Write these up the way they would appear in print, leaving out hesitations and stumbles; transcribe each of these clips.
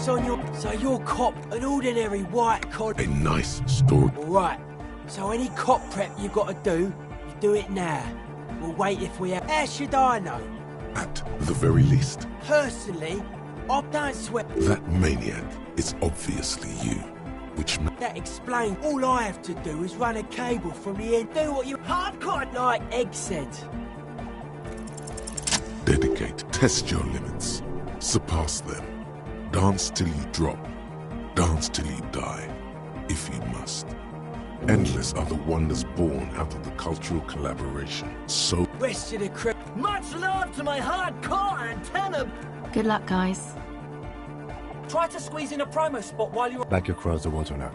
What's on your... So you're cop, an ordinary white cod... A nice story. Right. So any cop prep you gotta do, you do it now. We'll wait if we have... How should I know? At the very least. Personally, I don't swear... That maniac is obviously you. Which... That explains all I have to do is run a cable from the end. Do what you... Hardcore! Like Egg said. Dedicate. Test your limits. Surpass them. Dance till you drop. Dance till you die. If you must. Endless are the wonders born out of the cultural collaboration. So... Rest of the crew. Much love to my hardcore antenna. Good luck, guys. Try to squeeze in a promo spot while you're... Back across the water now.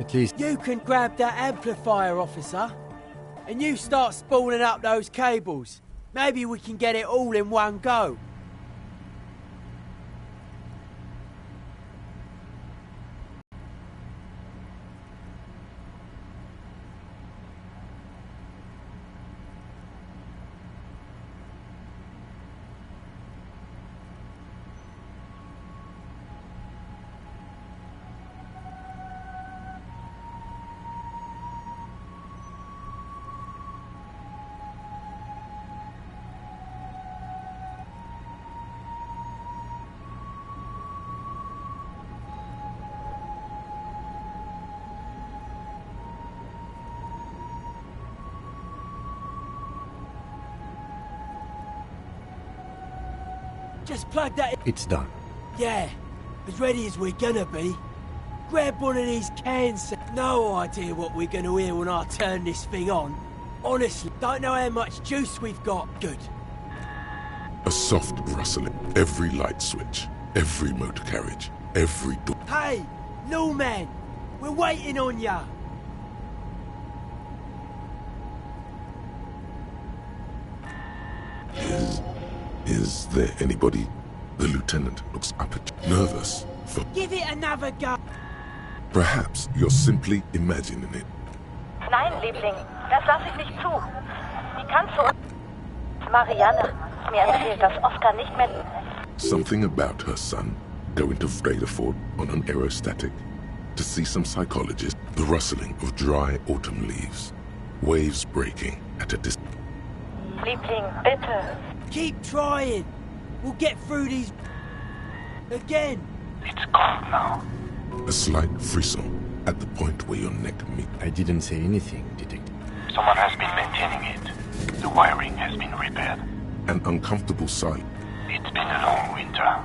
At least... You can grab that amplifier, officer. And you start spooling up those cables. Maybe we can get it all in one go. Just plug that in. It's done. Yeah, as ready as we're gonna be. Grab one of these cans. No idea what we're gonna hear when I turn this thing on. Honestly, don't know how much juice we've got. Good. A soft rustling. Every light switch. Every motor carriage. Every door. Hey, new man. We're waiting on ya. Is there anybody? The lieutenant looks up at you, nervous for... Give it another go. Perhaps you're simply imagining it. Nein, Liebling, das lasse ich nicht zu. Wie kannst du... Marianne, mir erzählt, dass Oscar nicht mehr... Something about her son going to Fredeford on an aerostatic to see some psychologist. The rustling of dry autumn leaves. Waves breaking at a distance. Liebling, bitte. Keep trying. We'll get through these... Again. It's cold now. A slight frisson at the point where your neck meets. I didn't say anything, Detective. Someone has been maintaining it. The wiring has been repaired. An uncomfortable sight. It's been a long winter.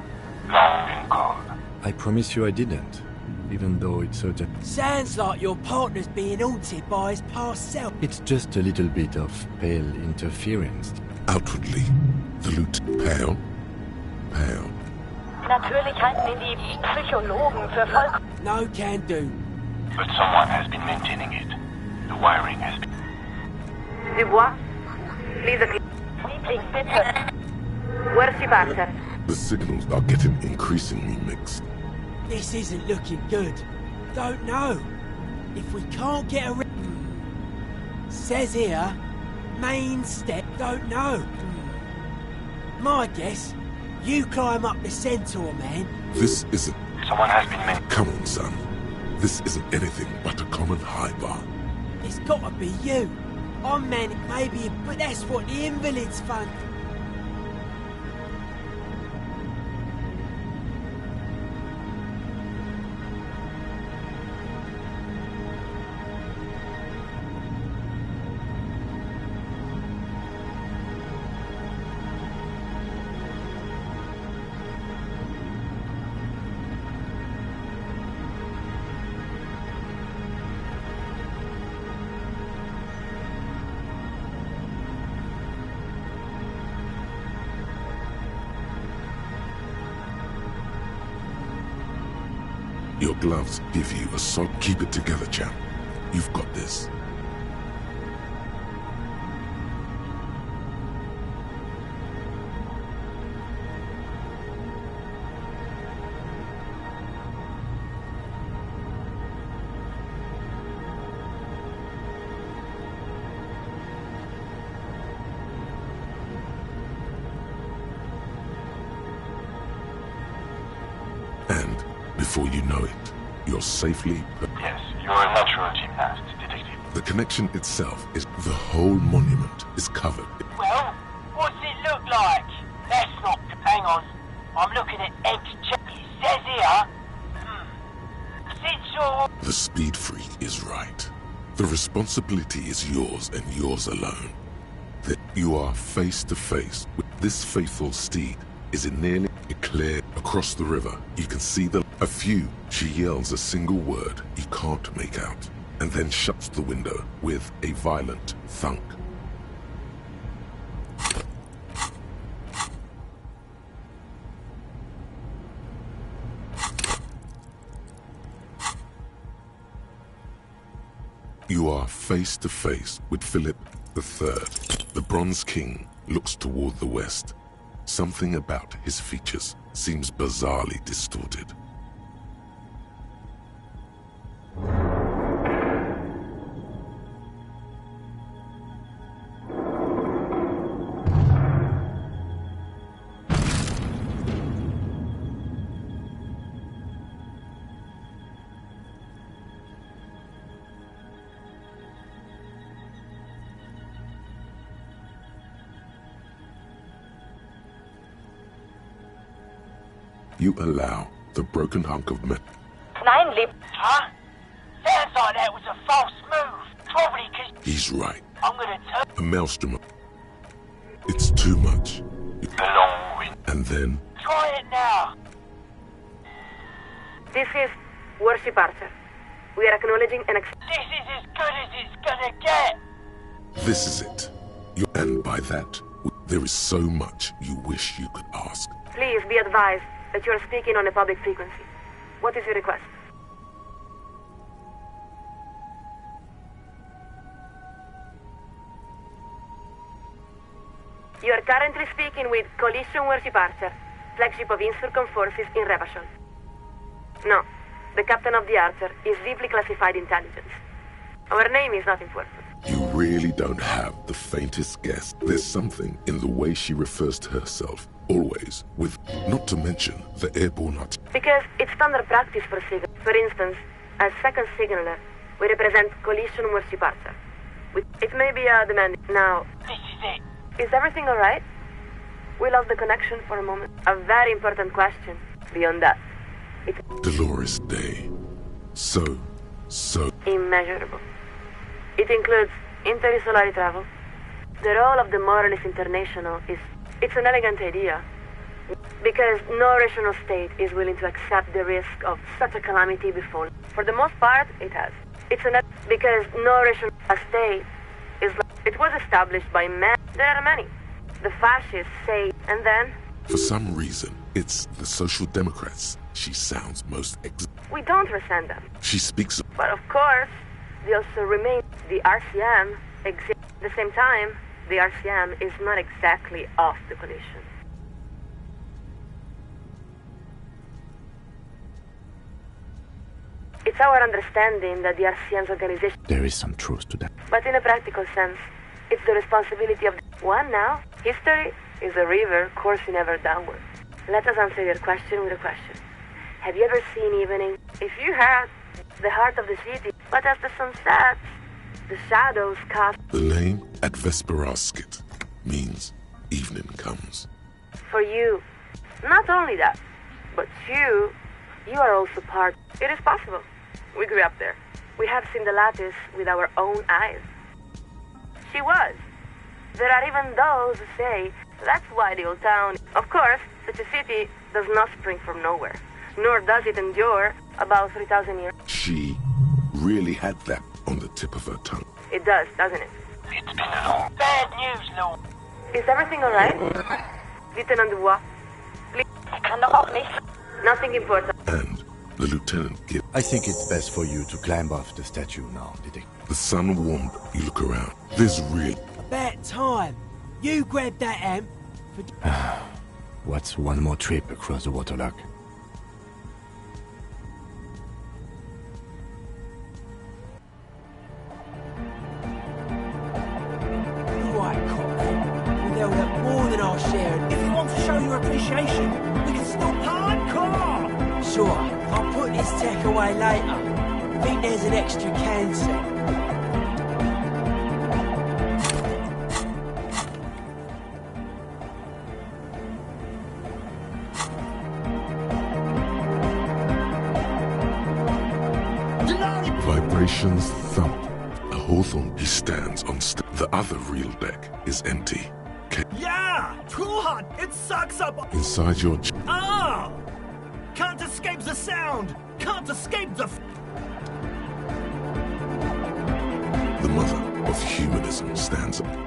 Long and cold. I promise you I didn't. Even though it's certain... Sounds like your partner's being haunted by his past self. It's just a little bit of pale interference. Outwardly, the pale. Natürlich halten ihn die Psychologen für voll... No can do. But someone has been maintaining it. The wiring has been... Dubois, please... Liebling, bitte. Where's your partner? The signals are getting increasingly mixed. This isn't looking good. Don't know. If we can't get a... Says here, main step, don't know. My guess, you climb up the centaur, man. This isn't... Someone has been Come on, son. This isn't anything but a common high bar. It's gotta be you. I'm manic, maybe, but that's what the invalids fund. Your gloves give you a sock. Keep it together, champ. You've got this. And Before you know it, you're safely... Yes, you're a natural gymnast, detective. The connection itself is... The whole monument is covered. Well, what's it look like? That's not... Hang on. I'm looking at X. It says here... Since you're... The speed freak is right. The responsibility is yours and yours alone. That you are face to face with this faithful steed is in nearly clear across the river. You can see a few. She yells a single word you can't make out, and then shuts the window with a violent thunk. You are face to face with Philip III. The Bronze King looks toward the west. Something about his features seems bizarrely distorted. You allow the broken hunk of metal. Nein, Lieb. Huh? Sounds like that was a false move. Probably because... He's right. I'm gonna turn... A maelstrom. It's too much. The long wind. And then... Try it now. This is Worship Archer. We are acknowledging an... This is as good as it's gonna get. This is it. And by that, there is so much you wish you could ask. Please be advised that you are speaking on a public frequency. What is your request? You are currently speaking with Coalition Worship Archer, flagship of Insurcom forces in Revachol. No, the captain of the Archer is deeply classified intelligence. Our name is not important. You really don't have the faintest guess. There's something in the way she refers to herself, always, with, not to mention, the airborne art. Because it's standard practice for signal. For instance, as second signaler, we represent Coalition Worship Archer. It may be a demand. Now, This is it. is everything alright? We lost the connection for a moment. A very important question. Beyond that, it's Dolores Day. So immeasurable. It includes interstellar travel. The role of the Moralist International is... It's an elegant idea. Because no rational state is willing to accept the risk of such a calamity befall. For the most part, it has. Because no rational state is... It was established by men. There are many. The fascists say, and then... for some reason, it's the Social Democrats she sounds most We don't resent them. She speaks of... But of course, they also remain... The RCM exists. At the same time, the RCM is not exactly of the coalition. It's our understanding that the RCM's organization... There is some truth to that. But in a practical sense, it's the responsibility of one now. History is a river coursing ever downward. Let us answer your question with a question. Have you ever seen evening? If you had the heart of the city, but as the sun sets, the shadows cast... The name at Vesperaskit means evening comes. For you, not only that, but you are also part. It is possible. We grew up there. We have seen the lattice with our own eyes. She was. There are even those who say that's why the old town... Of course, such a city does not spring from nowhere, nor does it endure about 3,000 years. She really had that on the tip of her tongue. It does, doesn't it? It's been a long... Bad news, Lord. Is everything alright? Lieutenant Dubois? Please, Ich kann doch auch nicht. nothing important. And the lieutenant gives... I think it's best for you to climb off the statue now, Detective. The sun warmed. You look around. There's really... About time. You grabbed that amp. What's one more trip across the waterlock? Right, Cockpit. We'll have more than our share. If you want to show your appreciation, we can stop hardcore. Sure, I'll put this tech away later. Think there's an extra can set. Vibrations thump. A Hawthorne he stands on the other real deck is empty. Yeah! Too hot! It sucks up! Inside your Oh! Can't escape the sound! Can't escape the... The mother of humanism stands up.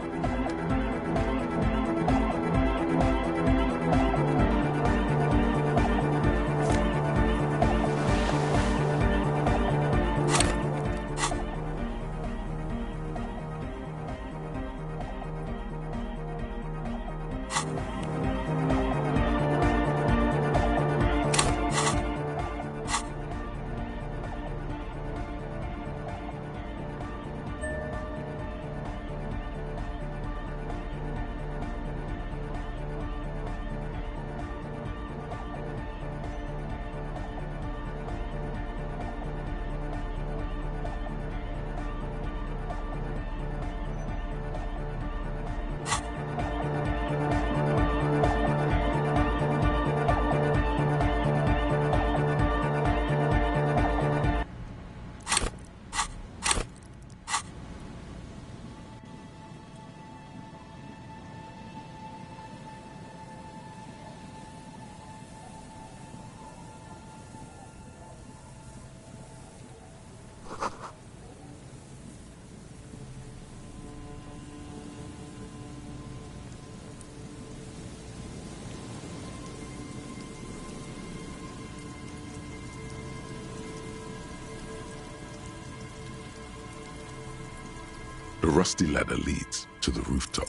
The rusty ladder leads to the rooftop.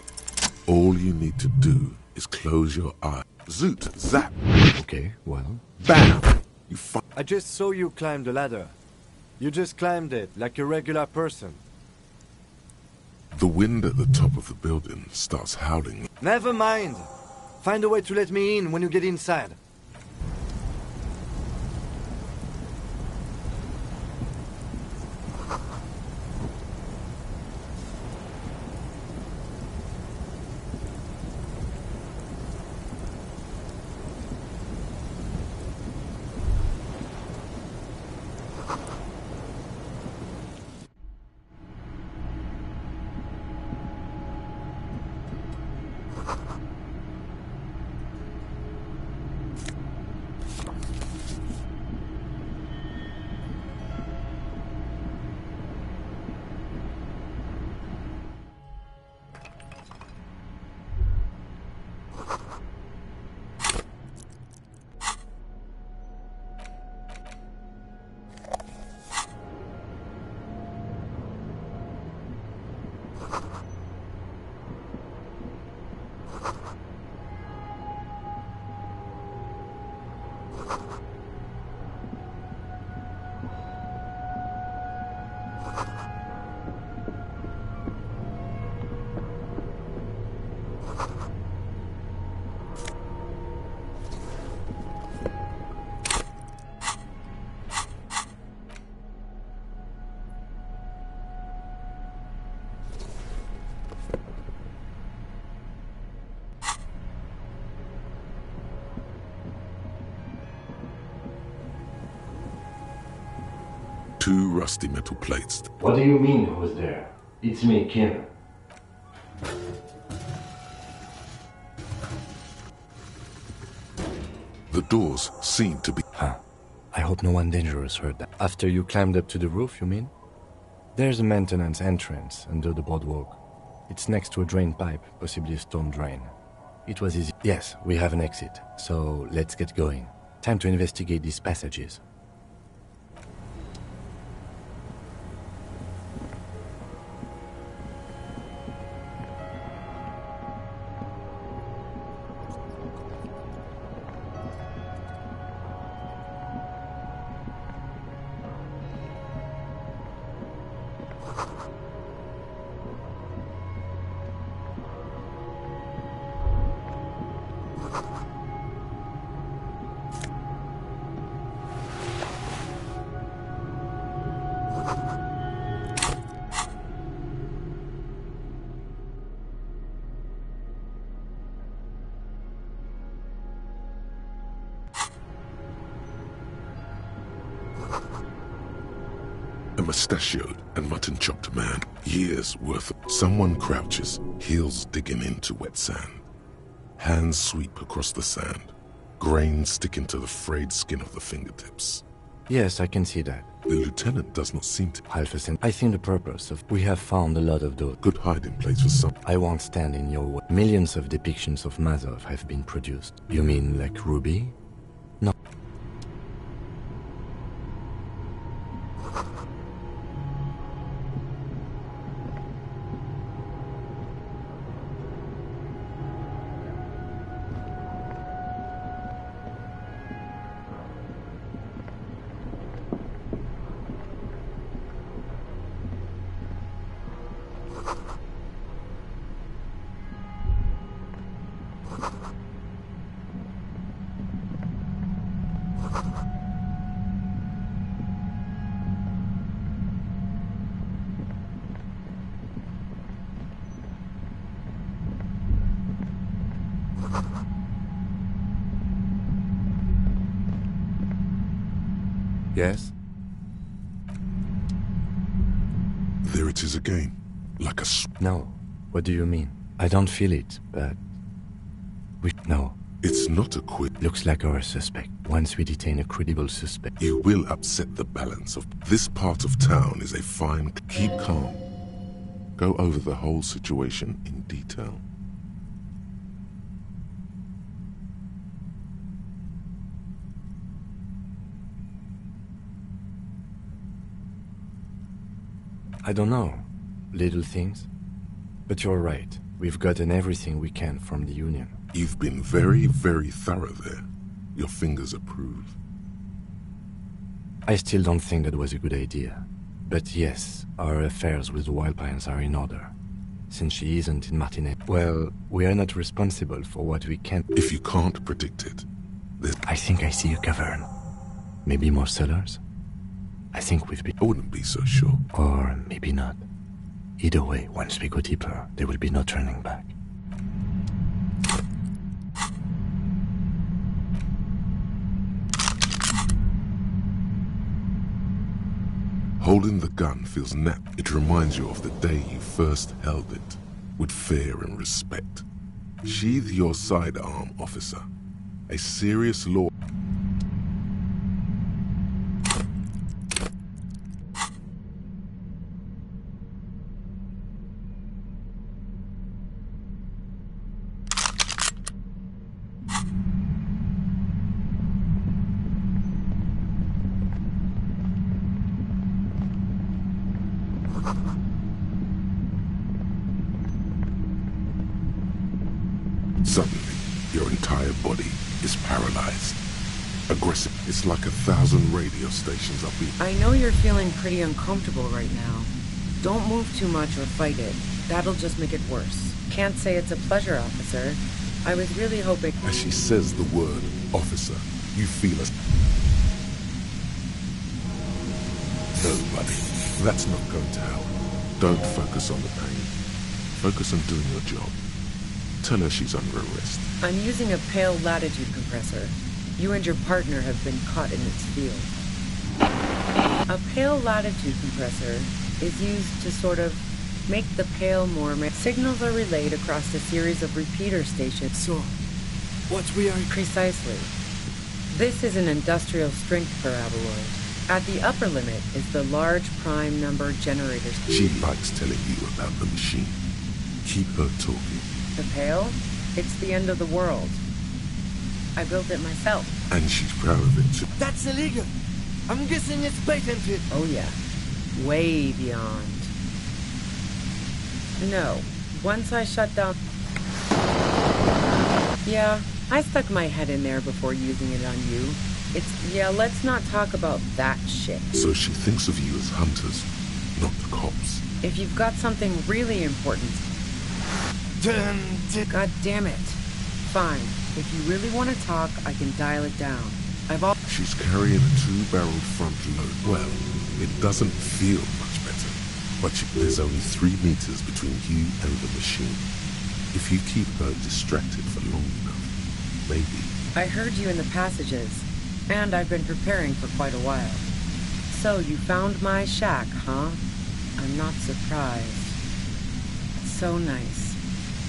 All you need to do is close your eyes. Zoot, zap. Okay, well. Bam! I just saw you climb the ladder. You just climbed it like a regular person. The wind at the top of the building starts howling. Never mind. Find a way to let me in when you get inside. Two rusty metal plates. What do you mean, who's there? It's me, Kim. The doors seem to be... Huh. I hope no one dangerous heard that. After you climbed up to the roof, you mean? There's a maintenance entrance under the boardwalk. It's next to a drain pipe, possibly a stone drain. It was easy. Yes, we have an exit, so let's get going. Time to investigate these passages. A mustachioed and mutton-chopped man, years worth of... Someone crouches, heels digging into wet sand. Hands sweep across the sand. Grains sticking to the frayed skin of the fingertips. Yes, I can see that. The lieutenant does not seem to... Half-a-cent. I think the purpose of... We have found a lot of those. Good hiding place for some... I won't stand in your way. Millions of depictions of Mazov have been produced. You mean like Ruby? No. Yes? There it is again. Like a... No. What do you mean? I don't feel it, but... No. It's not a quit. Looks like our suspect. Once we detain a credible suspect... You will upset the balance of... This part of town is a fine... Keep calm. Go over the whole situation in detail. I don't know. Little things. But you're right. We've gotten everything we can from the Union. You've been very, very thorough there. Your fingers approve. I still don't think that was a good idea. But yes, our affairs with the Wildpines are in order. Since she isn't in Martinet, well, we are not responsible for what we can't... If you can't predict it, there's... I think I see a cavern. Maybe more cellars? I think we've been... I wouldn't be so sure. Or maybe not. Either way, once we go deeper, there will be no turning back. Holding the gun feels It reminds you of the day you first held it, with fear and respect. Sheathe your sidearm, officer. A serious law... Suddenly, your entire body is paralyzed. Aggressive. It's like 1,000 radio stations up here. I know you're feeling pretty uncomfortable right now. Don't move too much or fight it. That'll just make it worse. Can't say it's a pleasure, officer. I was really hoping... As she says the word, officer, you feel us. No, buddy. That's not going to help. Don't focus on the pain. Focus on doing your job. Tell her she's under arrest. I'm using a pale latitude compressor. You and your partner have been caught in its field. A pale latitude compressor is used to sort of make the pale more... Signals are relayed across a series of repeater stations. So, what we are... Precisely. This is an industrial strength paraboloid. At the upper limit is the large prime number generator. She likes telling you about the machine. Keep her talking. The pale? It's the end of the world. I built it myself. And she's proud of it too. That's illegal. I'm guessing it's patented. Oh yeah. Way beyond. No. Once I shut down... Yeah, I stuck my head in there before using it on you. Yeah, let's not talk about that shit. So she thinks of you as hunters, not the cops. If you've got something really important... God damn it. Fine. If you really want to talk, I can dial it down. She's carrying a 2-barreled front load. Well, It doesn't feel much better, but there's only 3 meters between you and the machine. If you keep her distracted for long enough, maybe. I heard you in the passages, and I've been preparing for quite a while. So you found my shack, huh? I'm not surprised. So nice.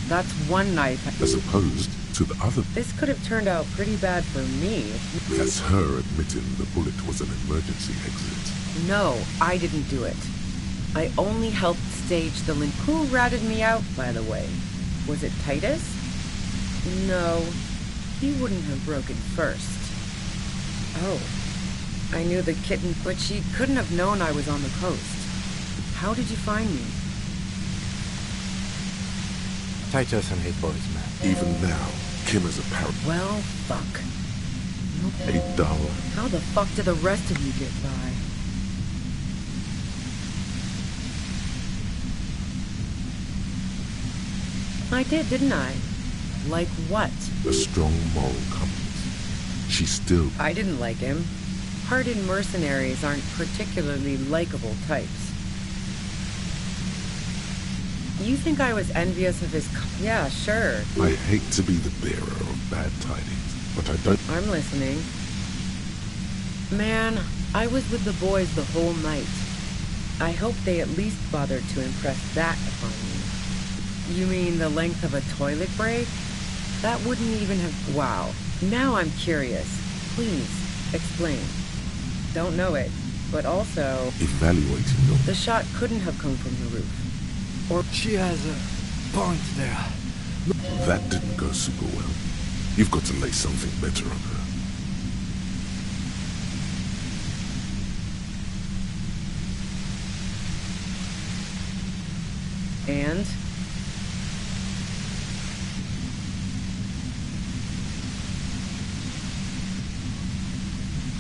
That's one knife. As opposed to the other. This could have turned out pretty bad for me. That's her admitting the bullet was an emergency exit. No, I didn't do it. I only helped stage the link. Who ratted me out, by the way? Was it Titus? No, he wouldn't have broken first. Oh, I knew the kitten, but she couldn't have known I was on the coast. How did you find me? Titus and his boys, man. Even now, Kim is a parrot. Well, fuck. Hey, Darla. How the fuck did the rest of you get by? I did, didn't I? Like what? A strong moral compass. She still... I didn't like him. Hardened mercenaries aren't particularly likable types. You think I was envious of his... Yeah, sure. I hate to be the bearer of bad tidings, but I don't... I'm listening. Man, I was with the boys the whole night. I hope they at least bothered to impress that upon me. You mean the length of a toilet break? That wouldn't even have... Wow. Now I'm curious. Please, explain. Don't know it, but also... Evaluating your... The shot couldn't have come from the roof. Or... She has a point there. That didn't go super well. You've got to lay something better on her. And?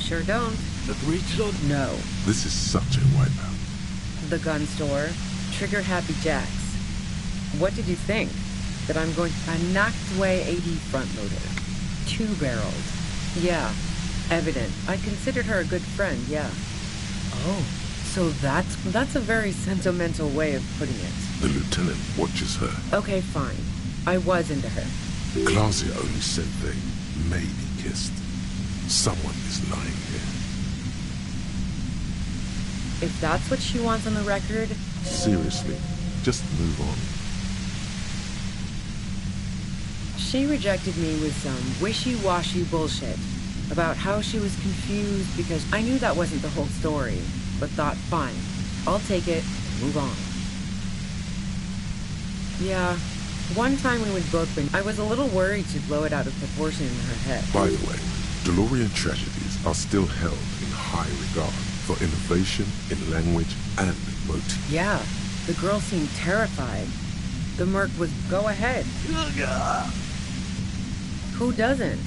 Sure don't. The breach load? No. This is such a wipeout. The gun store. Trigger Happy Jacks. What did you think? That I'm going... I knocked away AD front loader. 2-barreled. Yeah. Evident. I considered her a good friend, yeah. Oh. So that's a very sentimental way of putting it. The lieutenant watches her. Okay, fine. I was into her. Klaasje only said they maybe kissed. Someone is lying here. If that's what she wants on the record... Seriously, just move on. She rejected me with some wishy-washy bullshit about how she was confused because I knew that wasn't the whole story, but thought, fine, I'll take it, move on. Yeah, one time when we'd both been, I was a little worried she'd blow it out of proportion in her head. By the way, DeLorean tragedies are still held in high regard for innovation in language and motif. Yeah, the girl seemed terrified. The merc was, go ahead. Who doesn't?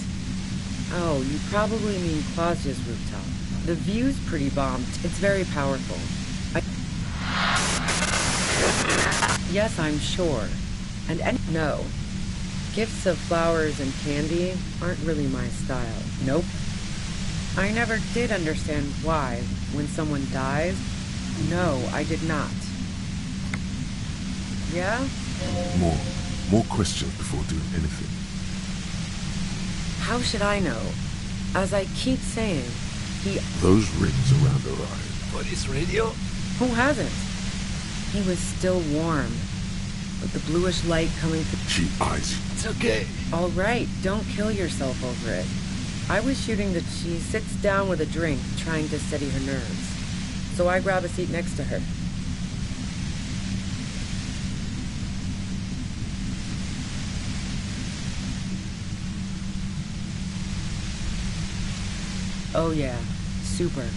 Oh, you probably mean Klaasje's rooftop. The view's pretty bombed. It's very powerful. Yes, I'm sure. And no. Gifts of flowers and candy aren't really my style. Nope. I never did understand why, when someone dies. No, I did not. Yeah? More questions before doing anything. How should I know? As I keep saying, Those rings around her eyes. Police radio? Who hasn't? He was still warm, with the bluish light coming through. She eyes you. It's okay. All right, don't kill yourself over it. I was shooting that she sits down with a drink, trying to steady her nerves. So I grab a seat next to her. Oh yeah, super.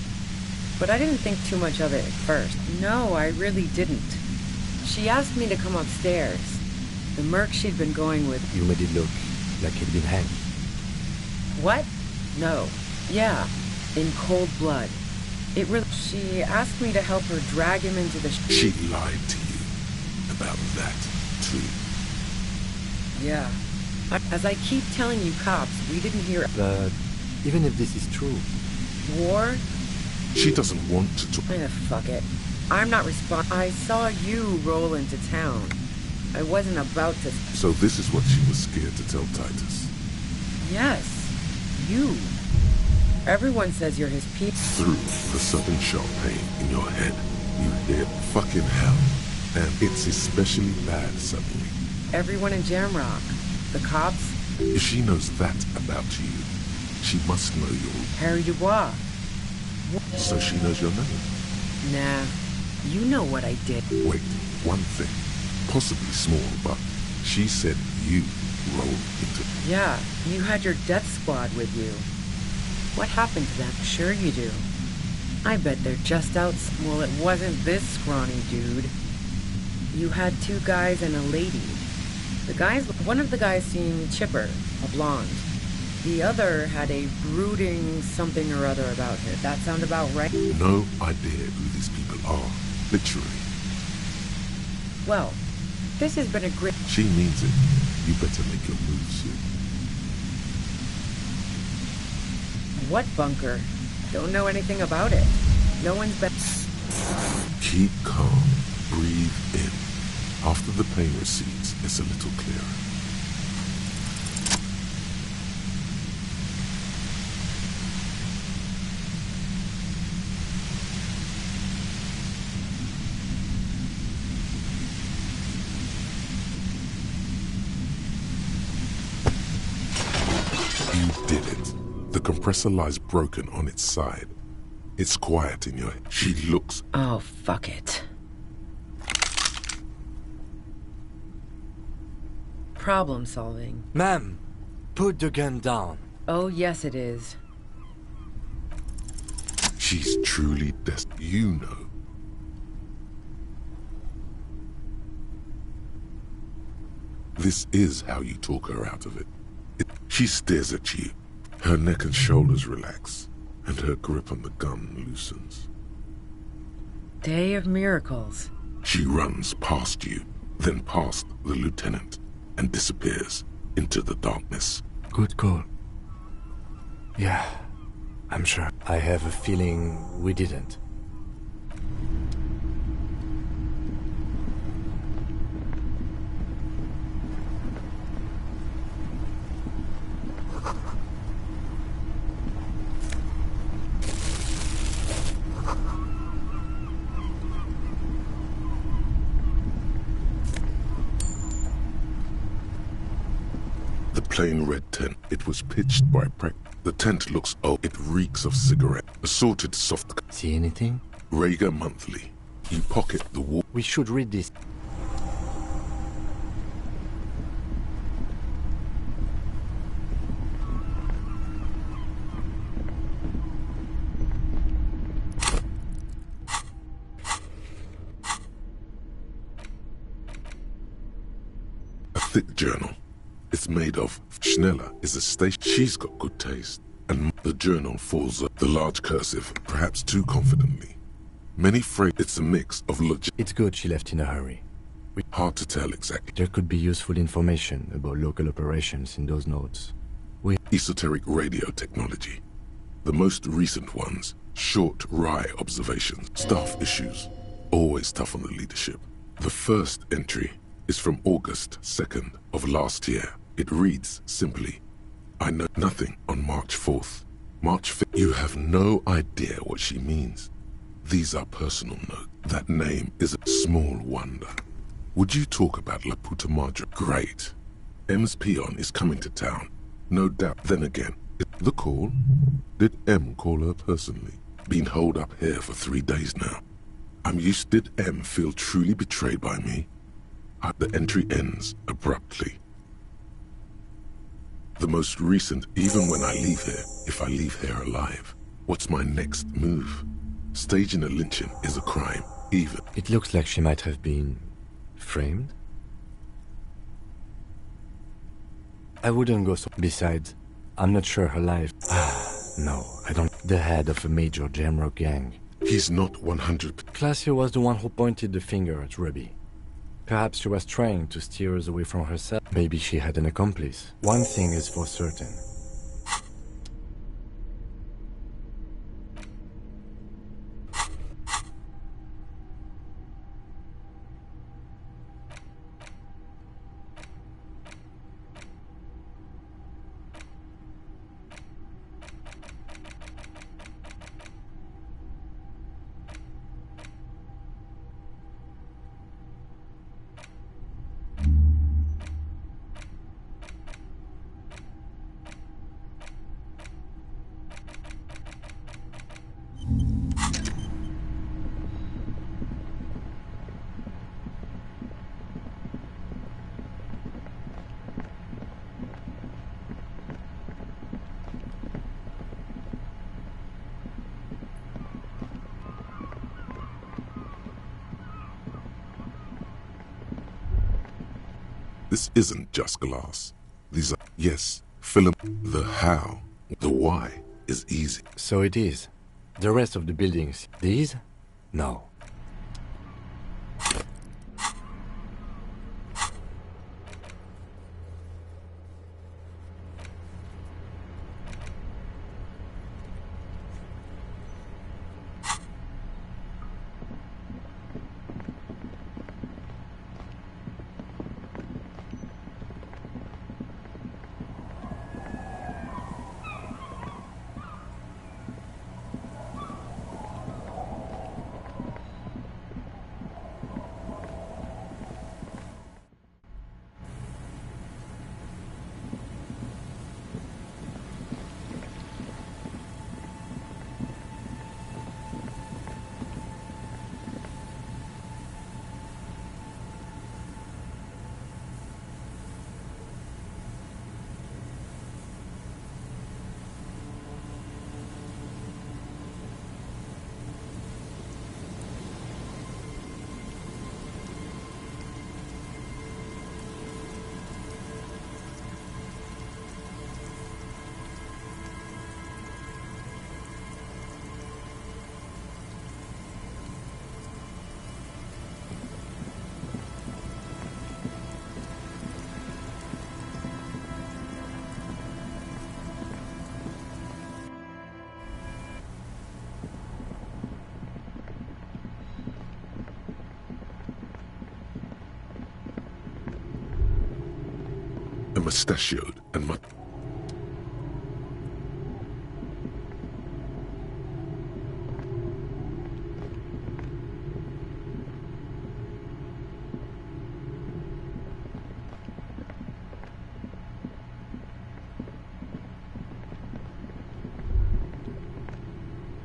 But I didn't think too much of it at first. No, I really didn't. She asked me to come upstairs. The merc she'd been going with... You made it look like he'd been hanged. What? No. Yeah, in cold blood. It really... She asked me to help her drag him into the... She lied to you about that, too. Yeah. As I keep telling you cops, we didn't hear... But even if this is true... War? She doesn't want to talk. Fuck it. I'm not I saw you roll into town. I wasn't about to... So this is what she was scared to tell Titus. Yes. You. Everyone says you're his Through the sudden sharp pain in your head, you hear fucking hell. And it's especially bad suddenly. Everyone in Jamrock. The cops. If she knows that about you, she must know you're... Harry Dubois. So she knows your name? Nah. You know what I did. Wait, one thing. Possibly small, but she said you rolled into... Yeah, you had your death squad with you. What happened to them? Sure you do. I bet they're just out... Well, it wasn't this scrawny dude. You had 2 guys and a lady. One of the guys seemed chipper, a blonde. The other had a brooding something or other about her. That sound about right? No idea who these people are, literally. Well, this has been a great... She means it. You better make your move soon. What bunker? Don't know anything about it. No one's been... Keep calm. Breathe in. After the pain recedes, it's a little clearer. You did it. The compressor lies broken on its side. It's quiet in your head. She looks... Oh, fuck it. Problem solving. Ma'am, put the gun down. Oh, yes it is. She's truly desperate. You know. This is how you talk her out of it. She stares at you. Her neck and shoulders relax, and her grip on the gun loosens. Day of miracles. She runs past you, then past the lieutenant, and disappears into the darkness. Good call. Yeah, I'm sure. I have a feeling we didn't. Plain red tent. It was pitched by The tent looks old. It reeks of cigarette. Assorted soft... See anything? Rager Monthly. You pocket the wall. We should read this. A thick journal. It's made of... Schneller is a station. She's got good taste. And the journal falls up the large cursive, perhaps too confidently. Many phrase it's a mix of logic. It's good she left in a hurry. Hard to tell exactly. There could be useful information about local operations in those notes. Esoteric radio technology. The most recent ones, short Rye observations, staff issues, always tough on the leadership. The first entry is from August 2nd of last year. It reads simply, I know nothing on March 4th. March 5th. You have no idea what she means. These are personal notes. That name is a small wonder. Would you talk about La Puta Madre? Great. M's peon is coming to town. No doubt. Then again, the call? Did M call her personally? Been holed up here for 3 days now. I'm used. Did M feel truly betrayed by me? The entry ends abruptly. The most recent, even when I leave here, if I leave here alive, what's my next move? Staging a lynching is a crime, even. It looks like she might have been framed. I wouldn't go so... Besides, I'm not sure her life... no, I don't... The head of a major Jamrock gang. He's not 100%. Classier was the one who pointed the finger at Ruby. Perhaps she was trying to steer us away from herself. Maybe she had an accomplice. One thing is for certain. This isn't just glass. These are, yes, the how, the why is easy. So it is. The rest of the buildings, these? No. And mustachioed and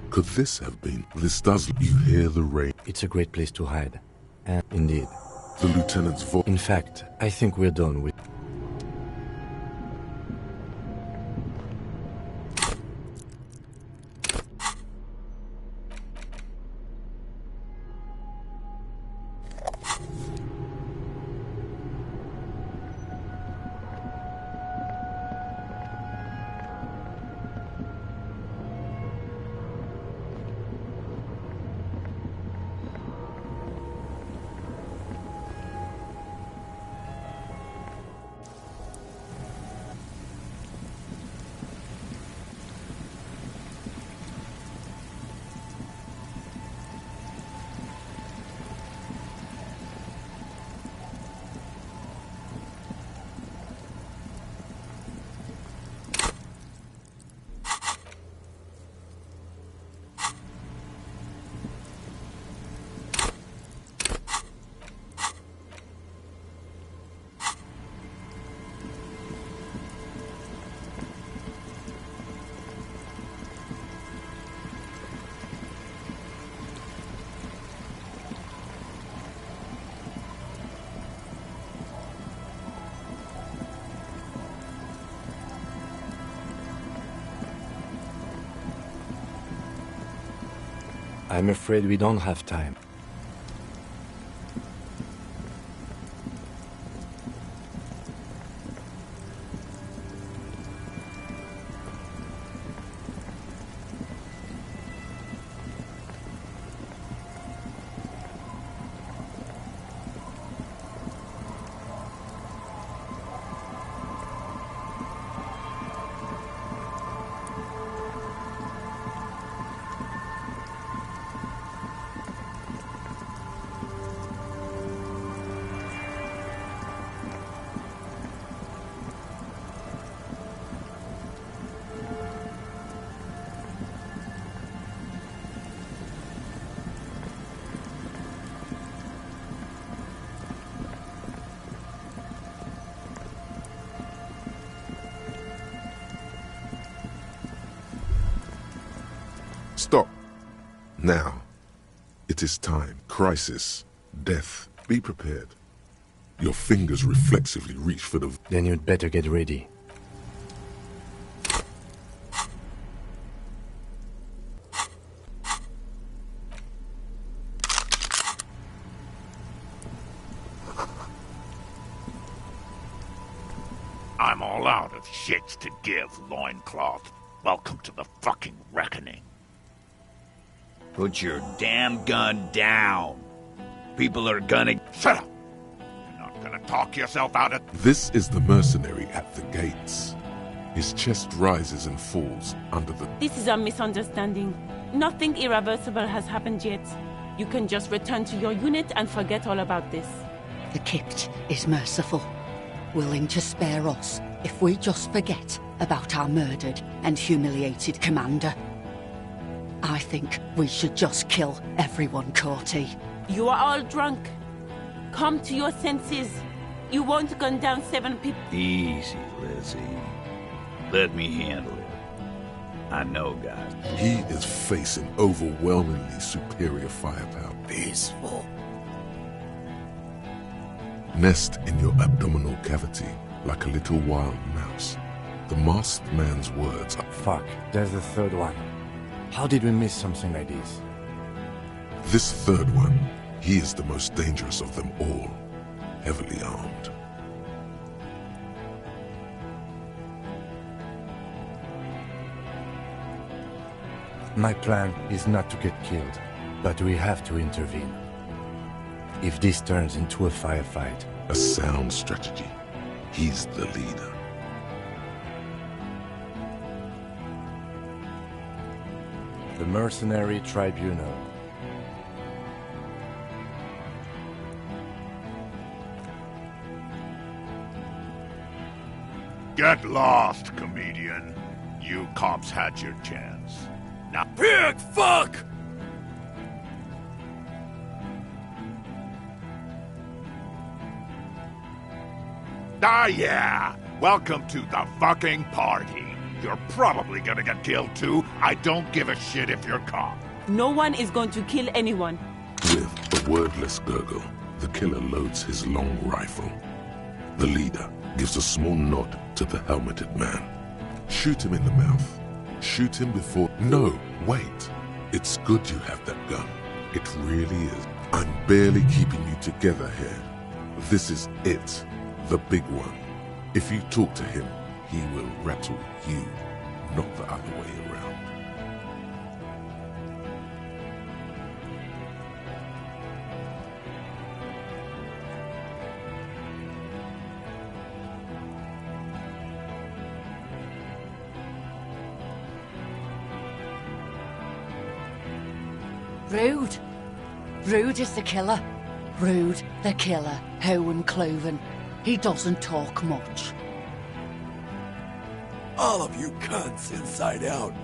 could this have been? This does. You hear the rain. It's a great place to hide. And indeed. The lieutenant's voice. In fact, I think we're done with... I'm afraid we don't have time. Stop. Now. It is time. Crisis. Death. Be prepared. Your fingers reflexively reach for the... Then you'd better get ready. I'm all out of shits to give, loincloth. Welcome to the fucking reckoning. Put your damn gun down. People are gonna... Shut up! You're not gonna talk yourself out of... This is the mercenary at the gates. His chest rises and falls under the... This is a misunderstanding. Nothing irreversible has happened yet. You can just return to your unit and forget all about this. The Kypt is merciful, willing to spare us if we just forget about our murdered and humiliated commander. I think we should just kill everyone, Corti. You are all drunk. Come to your senses. You won't gun down 7 people. Easy, Lizzie. Let me handle it. I know, guys. He is facing overwhelmingly superior firepower. Peaceful. Nest in your abdominal cavity like a little wild mouse. The masked man's words are... Fuck, there's the third one. How did we miss something like this? This third one, he is the most dangerous of them all. Heavily armed. My plan is not to get killed, but we have to intervene. If this turns into a firefight... A sound strategy. He's the leader. The Mercenary Tribunal. Get lost, comedian. You cops had your chance. Now... Pig fuck! Ah, yeah! Welcome to the fucking party. You're probably gonna get killed too. I don't give a shit if you're caught. No one is going to kill anyone. With a wordless gurgle, the killer loads his long rifle. The leader gives a small nod to the helmeted man. Shoot him in the mouth. Shoot him before... No, wait. It's good you have that gun. It really is. I'm barely keeping you together here. This is it. The big one. If you talk to him, he will rattle you, not the other way around. Rude. Rude is the killer. Rude, the killer. Owen Cloven. He doesn't talk much. All of you cunts inside out.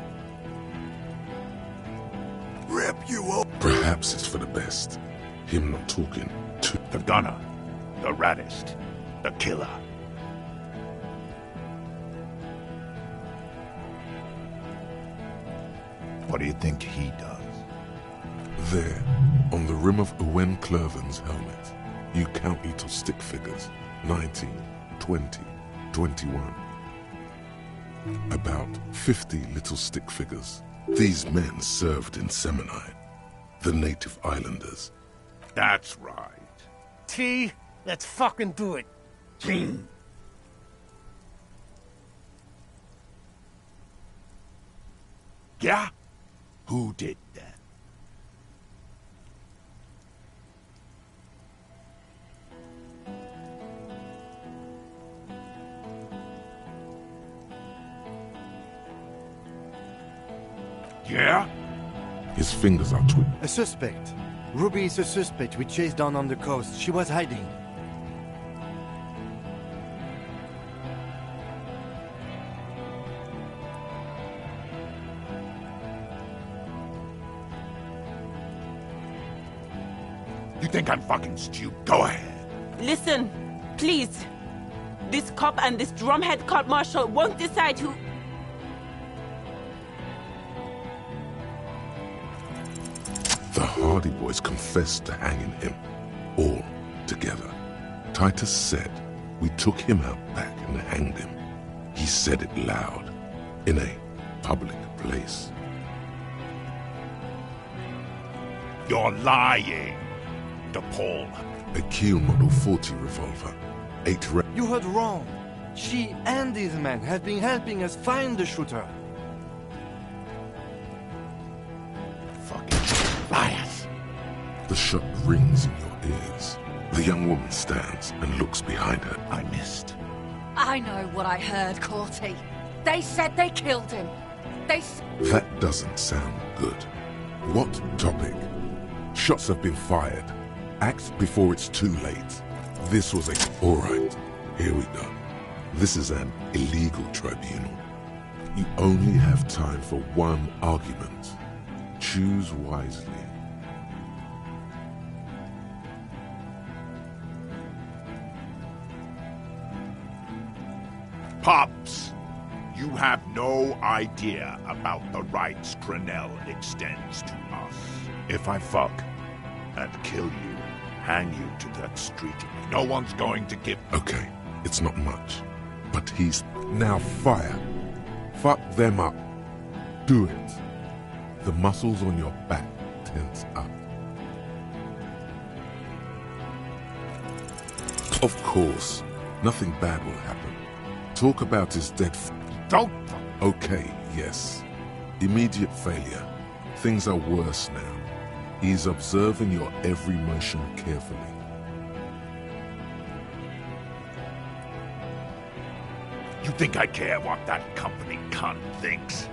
Rip you up. Perhaps it's for the best. Him not talking to... The gunner. The raddest. The killer. What do you think he does? There, on the rim of Owen Cloven's helmet, you count little stick figures. 19, 20, 21. About 50 little stick figures. These men served in Semonite, the native islanders. That's right. T, let's fucking do it. Team. Yeah? Who did that? Yeah? His fingers are twitching. A suspect. Ruby is a suspect we chased down on the coast. She was hiding. You think I'm fucking stupid? Go ahead. Listen, please. This cop and this drumhead court marshal won't decide who... The Hardy Boys confessed to hanging him, all together. Titus said, we took him out back and hanged him. He said it loud, in a public place. You're lying, DePaul. A Kiel Model 40 revolver, 8 rounds. You heard wrong. She and these men have been helping us find the shooter. Fucking liars. The shot rings in your ears. The young woman stands and looks behind her. I missed. I know what I heard, Corty. They said they killed him. That doesn't sound good. What topic? Shots have been fired. Act before it's too late. This was Alright, here we go. This is an illegal tribunal. You only have time for one argument. Choose wisely. Pops, you have no idea about the rights Crenel extends to us. If I fuck and kill you, hang you to that street, no one's going to give... Okay, it's not much. But he's... Now fire. Fuck them up. Do it. The muscles on your back tense up. Of course, nothing bad will happen. Talk about his dead Don't... Okay, yes. Immediate failure. Things are worse now. He's observing your every motion carefully. You think I care what that company cunt thinks?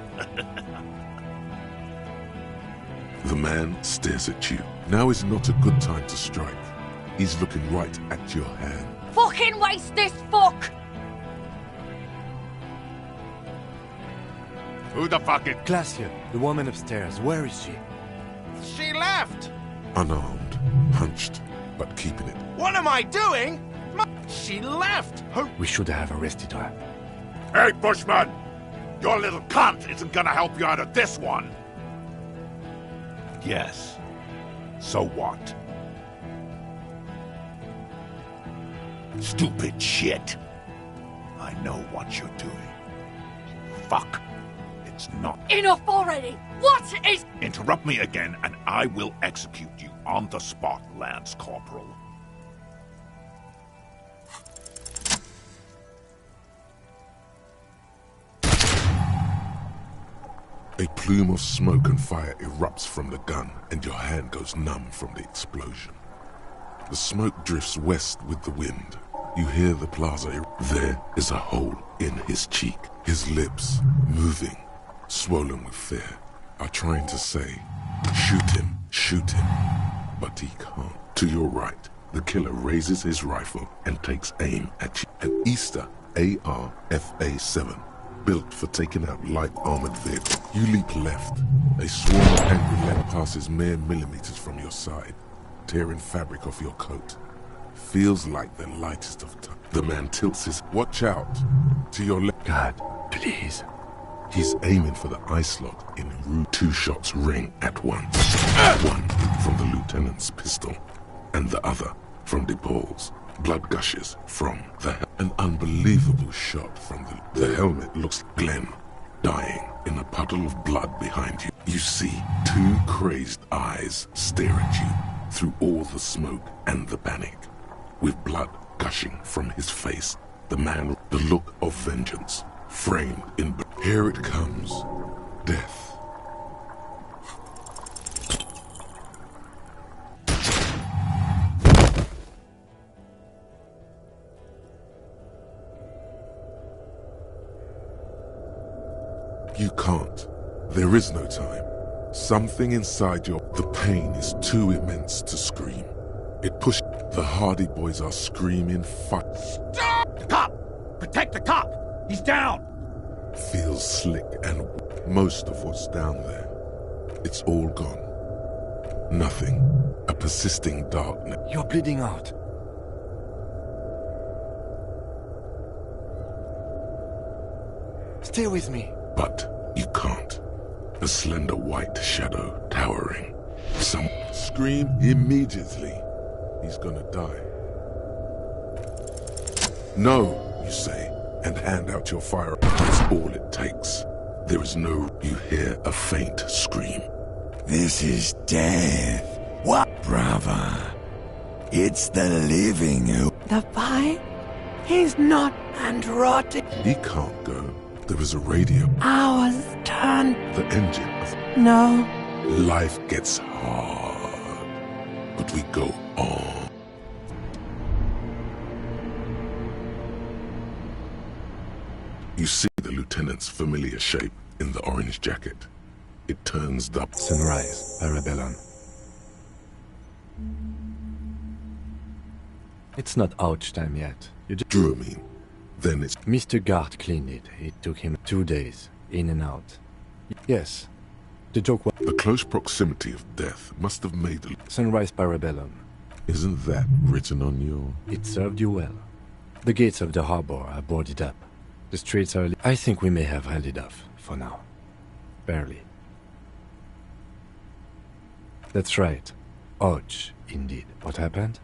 The man stares at you. Now is not a good time to strike. He's looking right at your hand. Fucking waste this fuck! Who the fuck is... Glacia, the woman upstairs. Where is she? She left! Unarmed, hunched, but keeping it. What am I doing? She left! We should have arrested her. Hey, Bushman! Your little cunt isn't gonna help you out of this one! Yes. So what? Stupid shit. I know what you're doing. Fuck. It's not. Enough already! What is... Interrupt me again and I will execute you on the spot, Lance Corporal. A plume of smoke and fire erupts from the gun, and your hand goes numb from the explosion. The smoke drifts west with the wind. You hear the plaza. There is a hole in his cheek. His lips, moving, swollen with fear, are trying to say, shoot him. But he can't. To your right, the killer raises his rifle and takes aim at you. An Easter AR-FA-7. Built for taking out light armored vehicles. You leap left. A swarm of angry lead passes mere millimeters from your side, tearing fabric off your coat. Feels like the lightest of time. The man tilts his... Watch out! To your left. God, please. He's aiming for the eye slot in route. 2 shots ring at once. One from the lieutenant's pistol, and the other from DePaul's. Blood gushes from an unbelievable shot from the helmet looks Glenn, dying in a puddle of blood behind you. You see 2 crazed eyes stare at you through all the smoke and the panic. With blood gushing from his face, the man, the look of vengeance, framed in... Here it comes. Death. You can't. There is no time. Something inside your... The pain is too immense to scream. It pushed... The Hardy Boys are screaming fuck. Stop! The cop! Protect the cop! He's down! Feels slick and... Most of what's down there. It's all gone. Nothing. A persisting darkness. You're bleeding out. Stay with me. But you can't. A slender white shadow towering. Some scream immediately. He's gonna die. No, you say, and hand out your fire. That's all it takes. There is no... You hear a faint scream. This is death. What, brother? It's the living who... The fight is not and rotted. He can't go. There is a radio. Ours turned. The engine of No. life gets hard, but we go on. You see the lieutenant's familiar shape in the orange jacket. It turns up. Sunrise, Parabellum. It's not ouch time yet. You just Dramamine. Then it's Mr. Gart cleaned it. It took him 2 days, in and out. Yes. The joke was the close proximity of death must have made a... Sunrise Parabellum. Isn't that written on your... It served you well. The gates of the harbor are boarded up. The streets are... I think we may have held it off, for now. Barely. That's right. Ouch, indeed. What happened?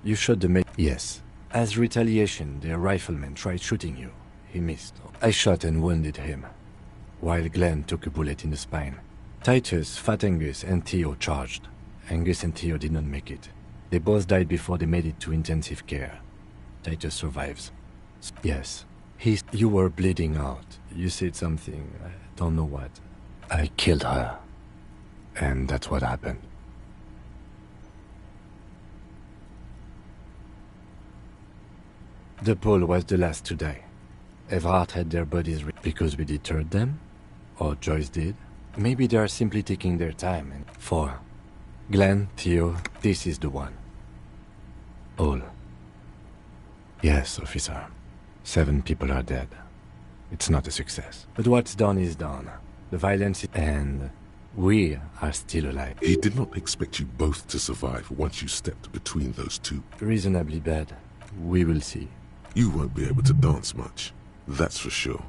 You shot the mate. Yes. As retaliation, the rifleman tried shooting you. He missed. I shot and wounded him, while Glenn took a bullet in the spine. Titus, Fat Angus, and Theo charged. Angus and Theo did not make it. They both died before they made it to intensive care. Titus survives. Yes. You were bleeding out. You said something. I don't know what. I killed her. And that's what happened. The Pole was the last to die. Everhart had their bodies because we deterred them? Or Joyce did? Maybe they are simply taking their time and... 4. Glenn, Theo, this is the one. All. Yes, officer. 7 people are dead. It's not a success. But what's done is done. The violence is... and... we are still alive. He did not expect you both to survive once you stepped between those two. Reasonably bad. We will see. You won't be able to dance much. That's for sure.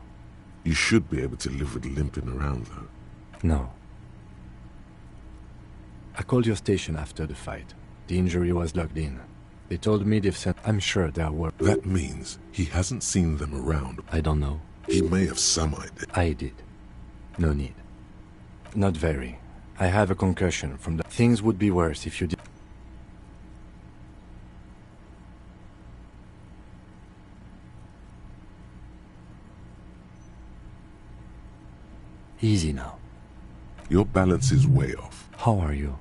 You should be able to live with limping around, though. No. I called your station after the fight. The injury was logged in. They told me they've sent... I'm sure there were... That means he hasn't seen them around. I don't know. He may have some idea. I did. No need. Not very. I have a concussion from the... Things would be worse if you did... Easy now. Your balance is way off. How are you?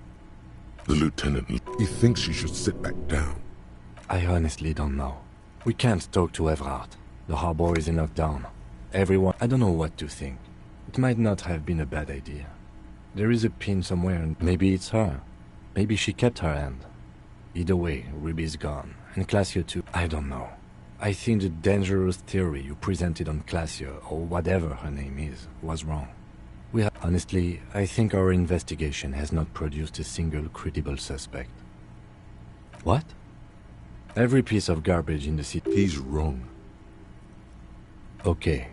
The lieutenant, he thinks you should sit back down. I honestly don't know. We can't talk to Everhart. The harbor is in lockdown. Everyone... I don't know what to think. It might not have been a bad idea. There is a pin somewhere and maybe it's her. Maybe she kept her hand. Either way, Ruby's gone. And Classio too. I don't know. I think the dangerous theory you presented on Classio, or whatever her name is, was wrong. Honestly, I think our investigation has not produced a single credible suspect. What? Every piece of garbage in the city... He's wrong. Okay.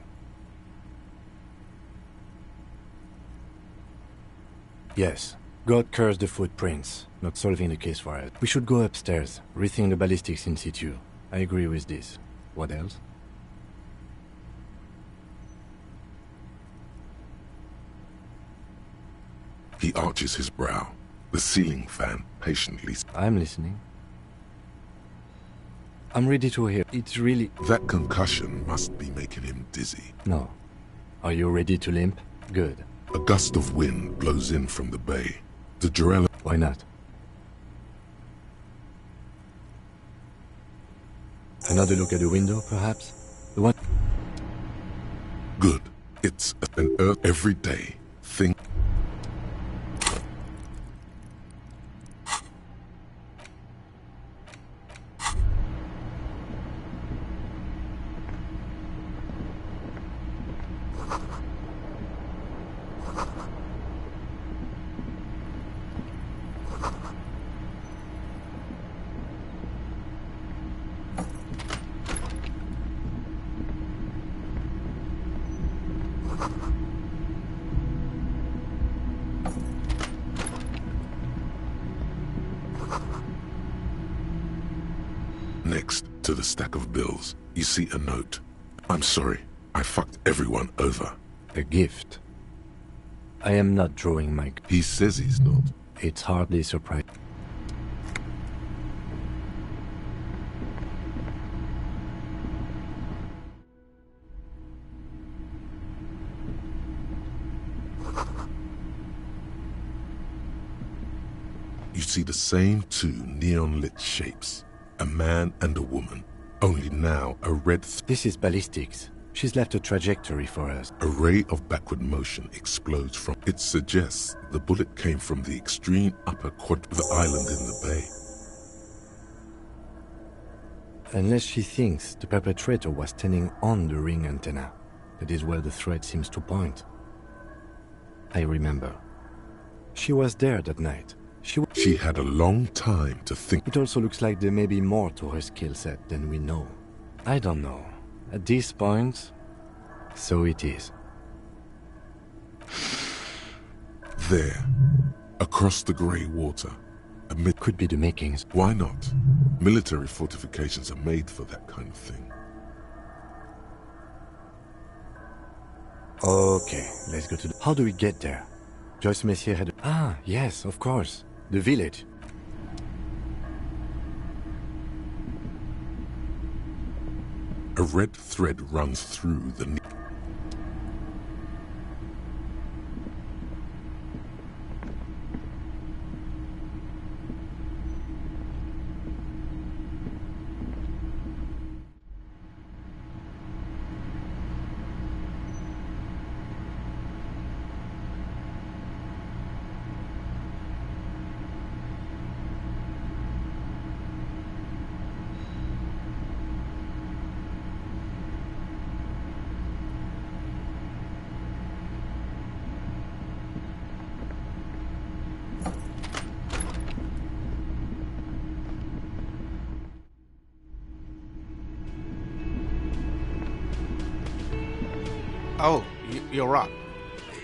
Yes. God curse the footprints. Not solving the case for us. We should go upstairs, rethink the ballistics in situ. I agree with this. What else? He arches his brow. The ceiling fan patiently... I'm listening. I'm ready to hear. It's really... That concussion must be making him dizzy. No. Are you ready to limp? Good. A gust of wind blows in from the bay. The Jarella... Why not? Another look at the window, perhaps? The one... Good. It's an Earth everyday thing. Next to the stack of bills, you see a note. I'm sorry, I fucked everyone over. A gift. I am not drawing my... He says he's not. It's hardly surprising. see the same two neon-lit shapes. A man and a woman. Only now a red... This is ballistics. She's left a trajectory for us. A ray of backward motion explodes from... It suggests the bullet came from the extreme upper quad of the island in the bay. Unless she thinks the perpetrator was standing on the ring antenna. That is where the thread seems to point. I remember. She was there that night. She had a long time to think. It also looks like there may be more to her skill set than we know. I don't know. At this point, so it is. There, across the grey water, amid... Could be the makings. Why not? Military fortifications are made for that kind of thing. Okay, let's go to the... How do we get there? Joyce Messier had... Ah, yes, of course. The village. A red thread runs through the... Oh, you're up.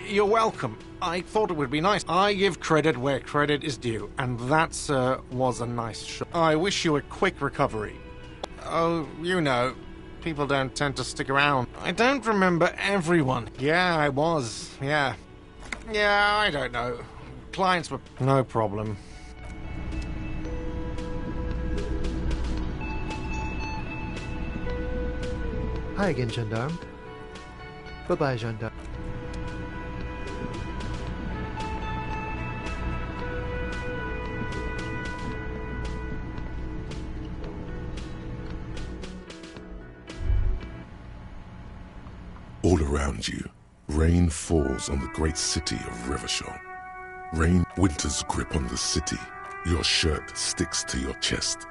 You're welcome. I thought it would be nice. I give credit where credit is due, and that, sir, was a nice shot. I wish you a quick recovery. Oh, you know, people don't tend to stick around. I don't remember everyone. Yeah, I was. Yeah, I don't know. Clients were... No problem. Hi again, Gendarme. Bye-bye, Gendarme. All around you, rain falls on the great city of Revachol. Rain, winter's grip on the city. Your shirt sticks to your chest.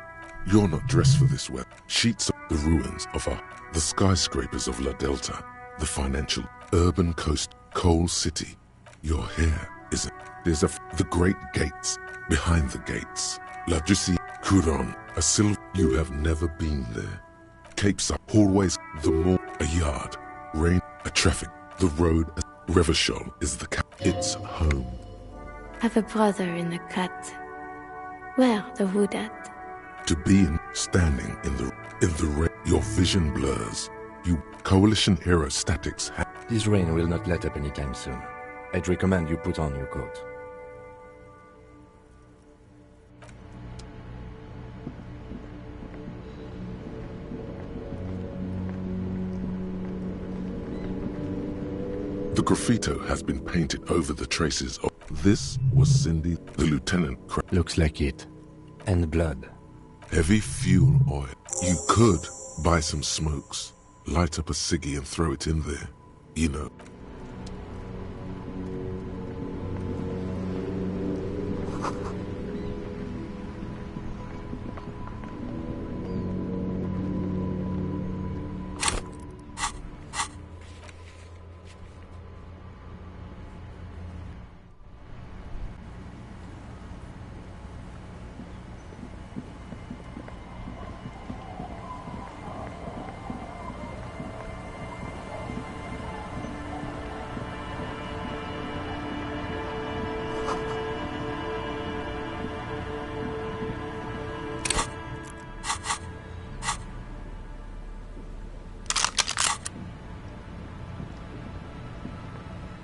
You're not dressed for this weather. Sheets of the ruins of the skyscrapers of La Delta, the financial, urban coast, coal city. Your hair isn't. There's the great gates. Behind the gates, La Ducie, Couronne, a silver. You have never been there. Capes up, hallways, the mall, a yard. Rain, a traffic, the road. Revachol is the it's home. Have a brother in the cut. Where the wood at? To be standing in the rain, your vision blurs. You coalition aerostatics have... This rain will not let up anytime soon. I'd recommend you put on your coat. The graffito has been painted over the traces of... This was Cindy, the lieutenant... Looks like it. And blood. Heavy fuel oil. You could buy some smokes, light up a ciggy and throw it in there. You know.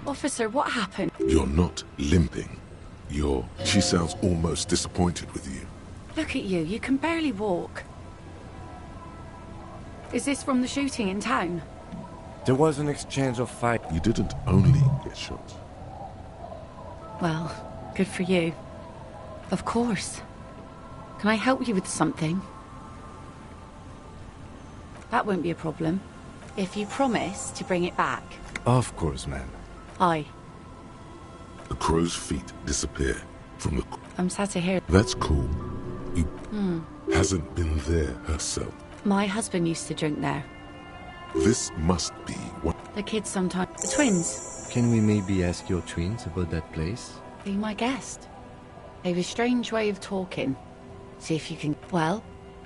Officer, what happened? You're not limping. She sounds almost disappointed with you. Look at you, you can barely walk. Is this from the shooting in town? There was an exchange of fire. You didn't only get shot. Well, good for you. Of course. Can I help you with something? That won't be a problem. If you promise to bring it back. Of course, ma'am. Aye. The crow's feet disappear from the... I'm sad to hear. That's cool. You hasn't been there herself. My husband used to drink there. This must be what... The kids sometimes... The twins. Can we maybe ask your twins about that place? Be my guest. They have a strange way of talking. See if you can... Well?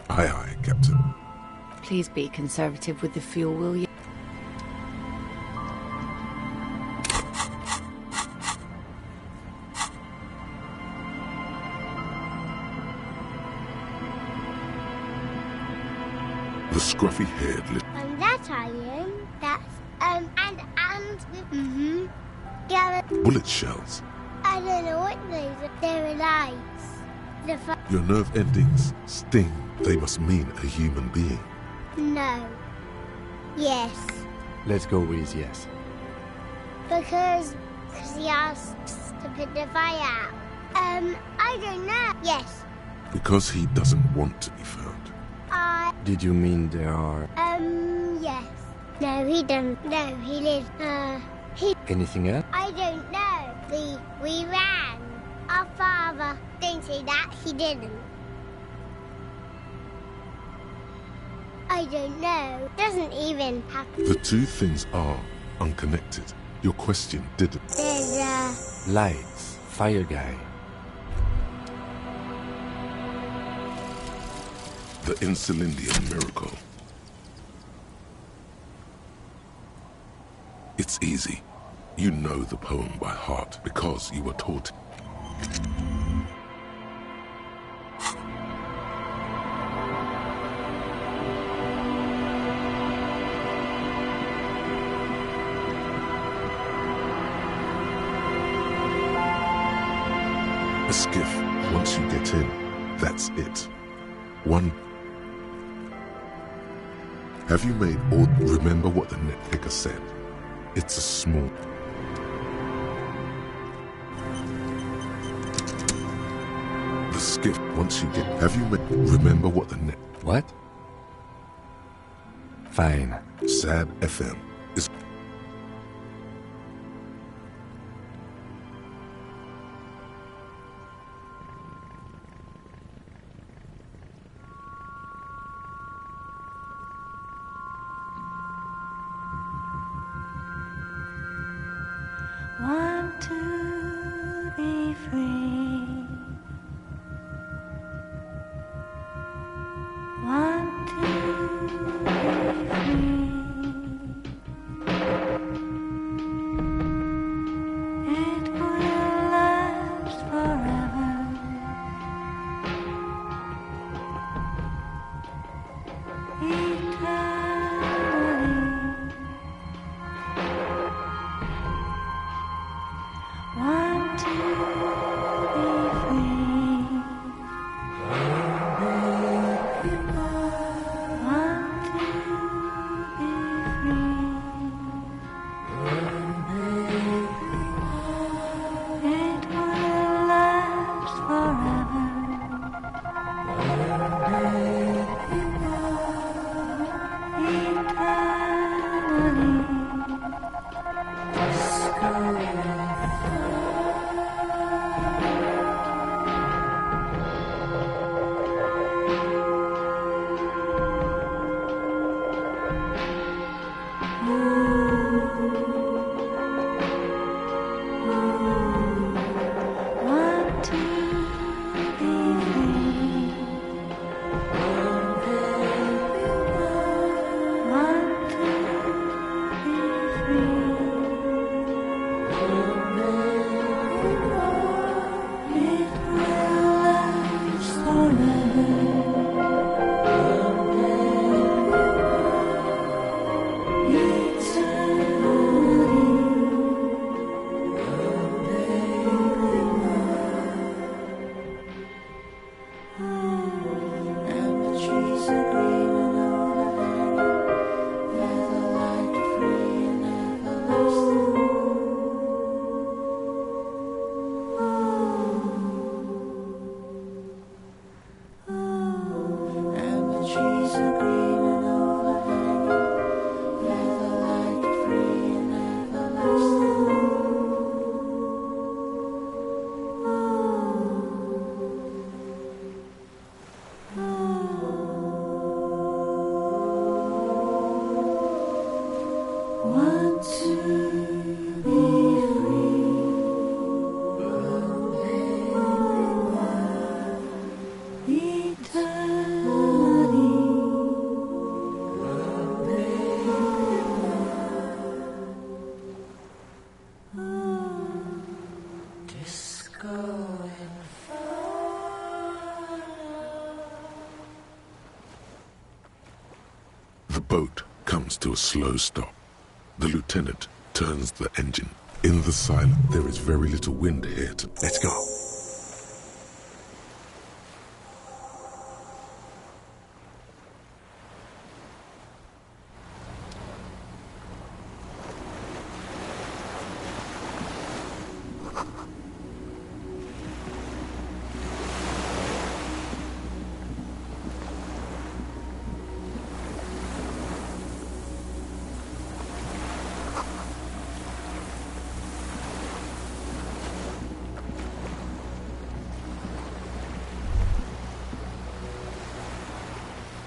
Aye, aye, Captain. Please be conservative with the fuel, will you? The scruffy-haired little... And that I am. That's, and yeah. Bullet shells. I don't know what those are. They're lights. Your nerve endings sting. They must mean a human being. No. Yes. Let's go with yes. Because he asks to put the fire out. I don't know. Yes. Because he doesn't want to be found. Did you mean there are... Yes. No, he doesn't. No, he lives, Anything else? I don't know. We ran. Our father didn't say that. He didn't. I don't know. Doesn't even have... The two things are unconnected. Your question didn't. There's Lights. Fire guy. The Insulindian miracle. It's easy. You know the poem by heart because you were taught. A skiff, once you get in, that's it. One. Have you made all... Remember what the nitpicker said. It's a small... The skiff, once you get... Have you made... Remember what the net... What? Fine. Sad FM is... Want to be free. Want to be free. It will last forever. Eternally. Want to be free. Want to be free. It will last forever. Want to be free. Want to be free. It will last forever. The boat comes to a slow stop. The lieutenant turns the engine. In the silence, there is very little wind here to... Let's go.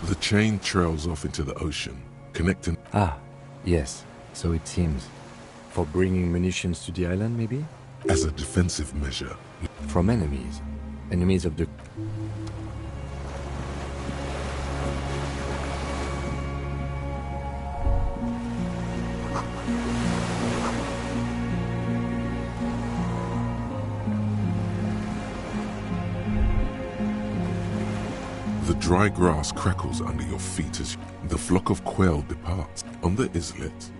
The chain trails off into the ocean, connecting... Ah, yes, so it seems. For bringing munitions to the island, maybe? As a defensive measure. From enemies. Enemies of the... The dry grass crackles under your feet as the flock of quail departs. On the islet,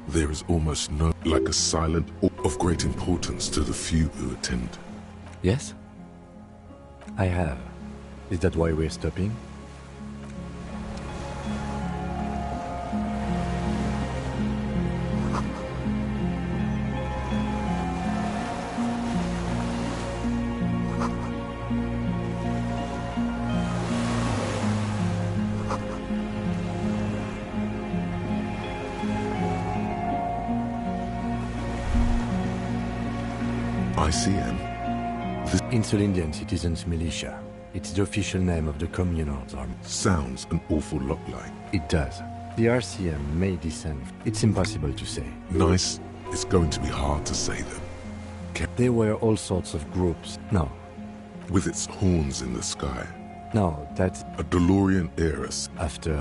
there is almost no, like a silent of great importance to the few who attend. Yes? I have. Is that why we're stopping? ICM? Insulindian Citizens Militia. It's the official name of the Communards Army. Sounds an awful lot like. It does. The RCM may descend. It's impossible to say. Nice. It's going to be hard to say them. There were all sorts of groups. No. With its horns in the sky. No, that's... A DeLorean heiress. After...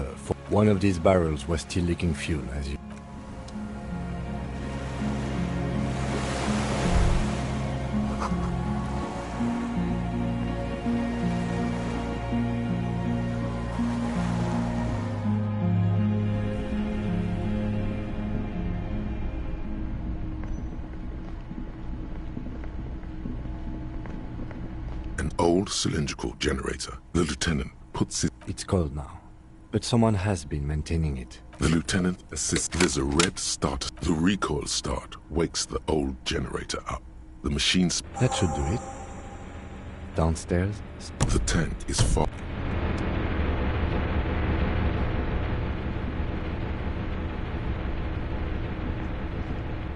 One of these barrels was still leaking fuel, as you... An old cylindrical generator. The lieutenant puts it... It's cold now, but someone has been maintaining it. The lieutenant assists. There's a red starter. The recoil start wakes the old generator up. The machine's... That should do it. Downstairs? The tank is far...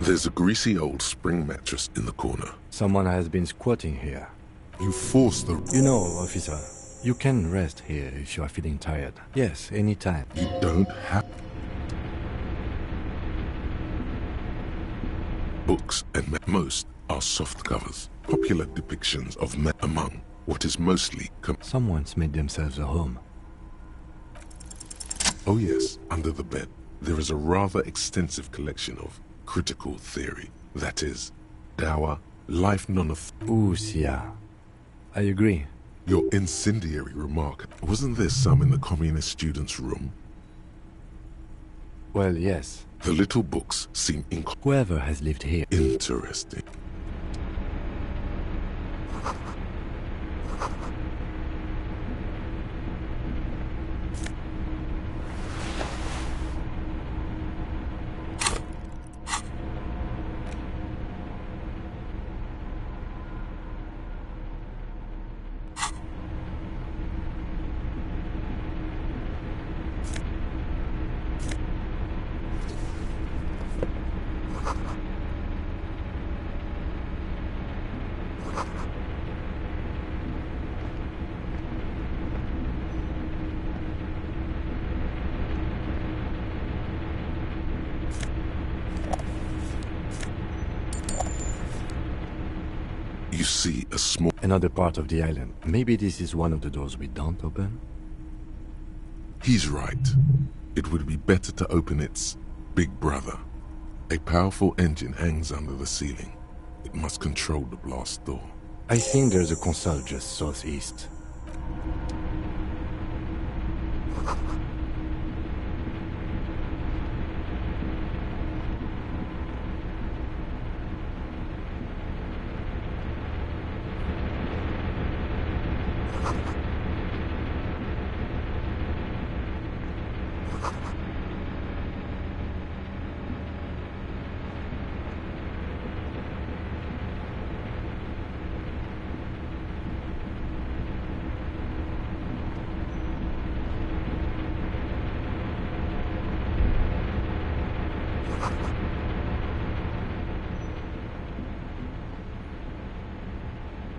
There's a greasy old spring mattress in the corner. Someone has been squatting here. You force the... You know, officer, you can rest here if you are feeling tired. Yes, anytime. You don't have... Books and most are soft covers. Popular depictions of men among what is mostly... Someone's made themselves a home. Oh yes, under the bed. There is a rather extensive collection of critical theory. That is, Dower, life none of... Usia. I agree. Your incendiary remark. Wasn't there some in the communist students' room? Well, yes. The little books seem Whoever has lived here. Interesting. You see a small... Another part of the island. Maybe this is one of the doors we don't open? He's right. It would be better to open its big brother. A powerful engine hangs under the ceiling. It must control the blast door. I think there's a console just southeast.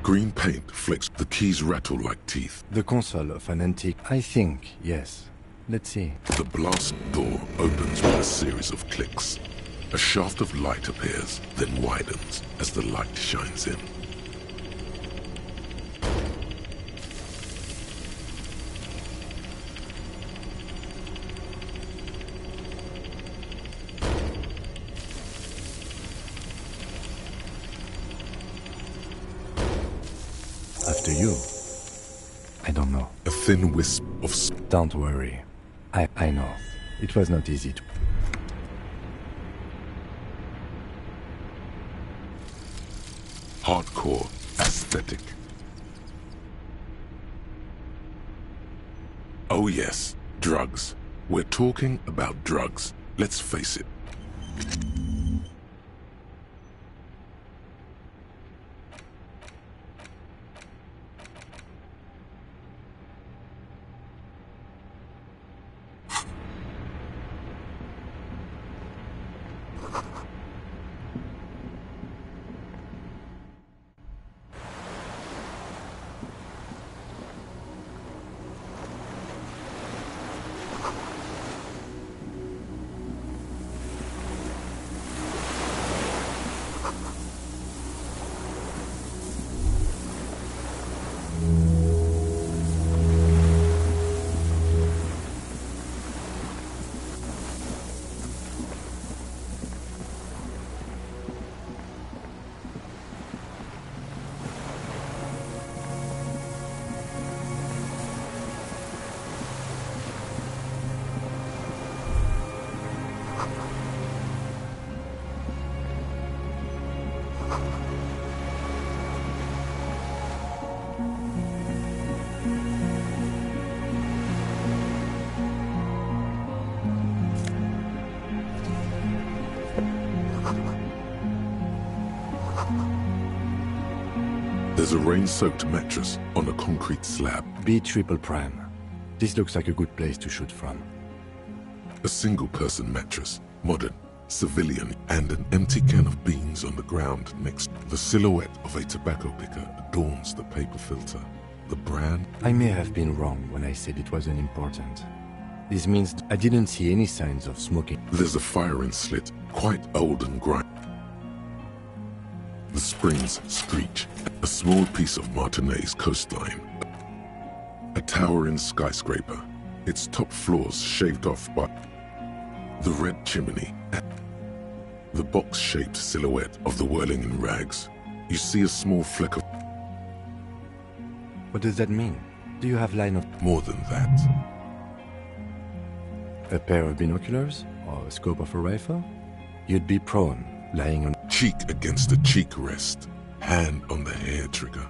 Green paint flicks. The keys rattle like teeth. The console of an antique. I think, yes. Let's see. The blast door opens with a series of clicks. A shaft of light appears, then widens as the light shines in. After you. I don't know. A thin wisp of... Don't worry. I know. It was not easy to... Hardcore aesthetic. Oh yes, drugs. We're talking about drugs. Let's face it. There's a rain-soaked mattress on a concrete slab. B triple prime. This looks like a good place to shoot from. A single-person mattress, modern, civilian, and an empty can of beans on the ground next. The silhouette of a tobacco picker adorns the paper filter. The brand... I may have been wrong when I said it wasn't important. This means I didn't see any signs of smoking. There's a firing slit, quite old and grimy. The springs screech. A small piece of Martinez coastline. A towering skyscraper. Its top floors shaved off by the red chimney. The box-shaped silhouette of the whirling in rags. You see a small fleck of... What does that mean? Do you have line of... More than that. A pair of binoculars? Or a scope of a rifle? You'd be prone, lying on... Cheek against a cheek rest. Hand on the hair trigger.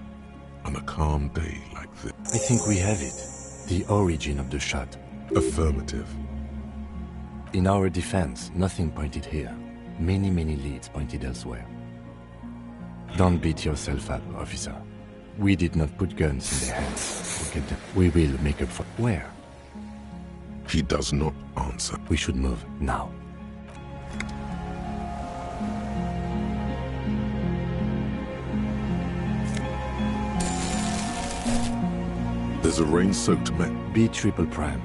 On a calm day like this. I think we have it. The origin of the shot. Affirmative. In our defense, nothing pointed here. Many leads pointed elsewhere. Don't beat yourself up, officer. We did not put guns in their hands. We will make up for... Where? He does not answer. We should move now. There's a rain-soaked mat. B triple prime.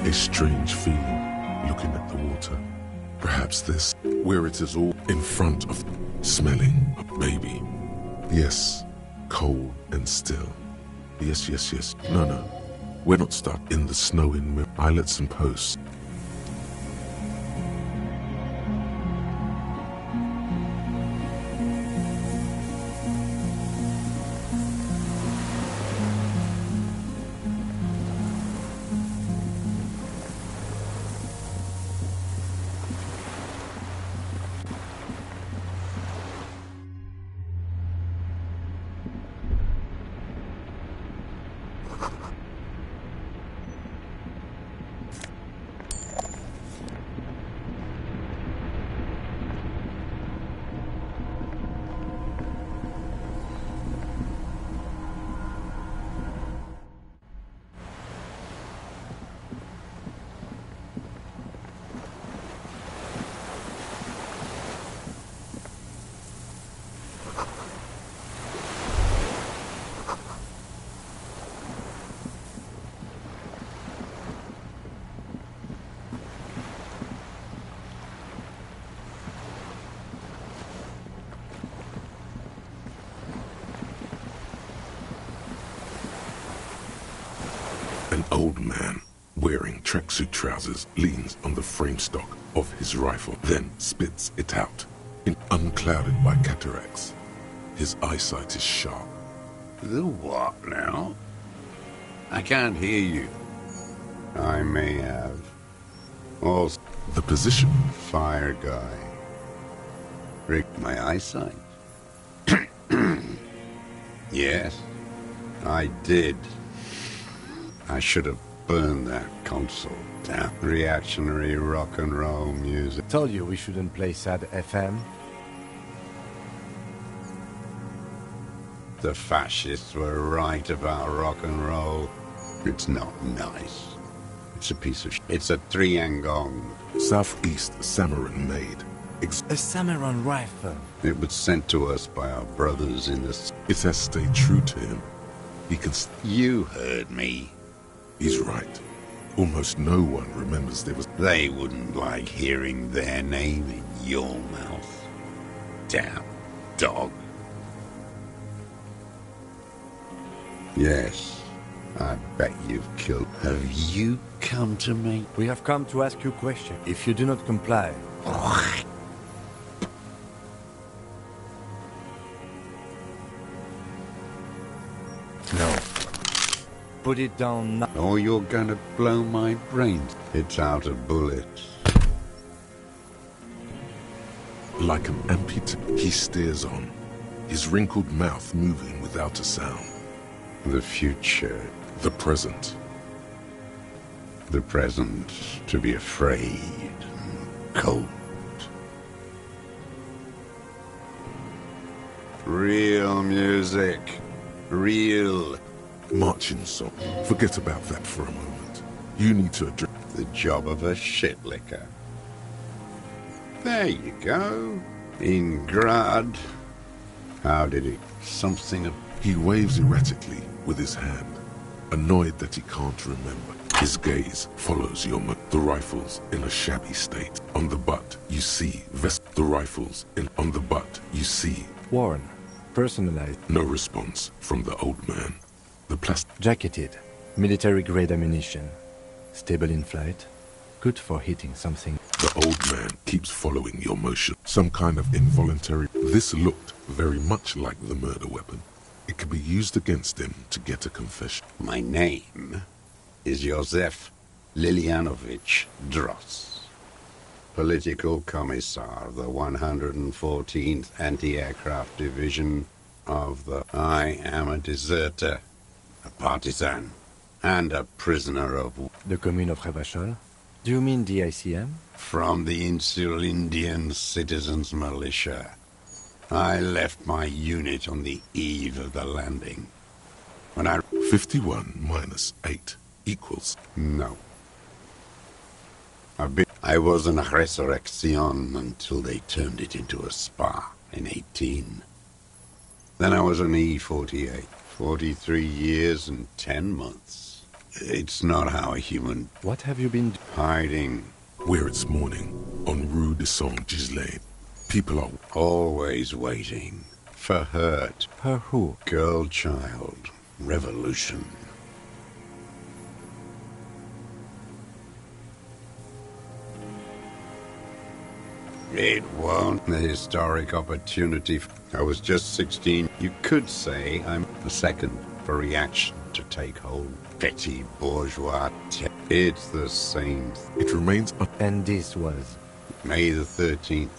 A strange feeling, looking at the water. Perhaps this, where it is all in front of, smelling, maybe. Yes, cold and still. Yes. No. We're not stuck in the snow in islets and posts. An old man, wearing tracksuit trousers, leans on the frame stock of his rifle, then spits it out, unclouded by cataracts. His eyesight is sharp. The what now? I can't hear you. I may have. Also, the position. Fire guy. Rick, my eyesight. Yes, I did. I should have burned that console down. Reactionary rock and roll music. Told you we shouldn't play sad FM. The fascists were right about rock and roll. It's not nice. It's a piece of It's a triangong. Southeast Samaran made. A Samaran rifle. It was sent to us by our brothers in the... It has stayed true to him. He can... You heard me. He's right. Almost no one remembers there was... They wouldn't like hearing their name in your mouth. Damn dog. Yes, I bet you've killed... Have you come to me? We have come to ask you a question. If you do not comply... No. Put it down now. Or you're gonna blow my brains. It's out of bullets. Like an amputee, he stares on, his wrinkled mouth moving without a sound. The future. The present. The present, to be afraid. Cold. Real music. Real. Marching song. Forget about that for a moment. You need to address the job of a shitlicker. There you go. In Grad. How did he... Something... He waves erratically with his hand, annoyed that he can't remember. His gaze follows your the rifles in a shabby state. On the butt, you see the rifles on the butt, you see... Worn. Personalized. No response from the old man. The plastic... Jacketed. Military-grade ammunition. Stable in flight. Good for hitting something. The old man keeps following your motion. Some kind of involuntary... This looked very much like the murder weapon. It could be used against him to get a confession. My name is Josef Lilianovich Dross, Political Commissar of the 114th Anti-Aircraft Division of the... I am a deserter, a partisan, and a prisoner of... The Commune of Revachol? Do you mean the ICM? From the Insular Indian Citizens Militia. I left my unit on the eve of the landing. When I... 51 minus 8 equals... No. I was an resurrection until they turned it into a spa in 18. Then I was an E-48. 43 years and 10 months. It's not how a human... What have you been... Hiding. Where it's morning, on Rue de Saint-Ghislain. People are... Always waiting. For hurt. Her who? Girl child. Revolution. It won't. The historic opportunity. I was just 16. You could say I'm the second for reaction to take hold. Petty bourgeois. It's the same. It remains... And this was? May the 13th.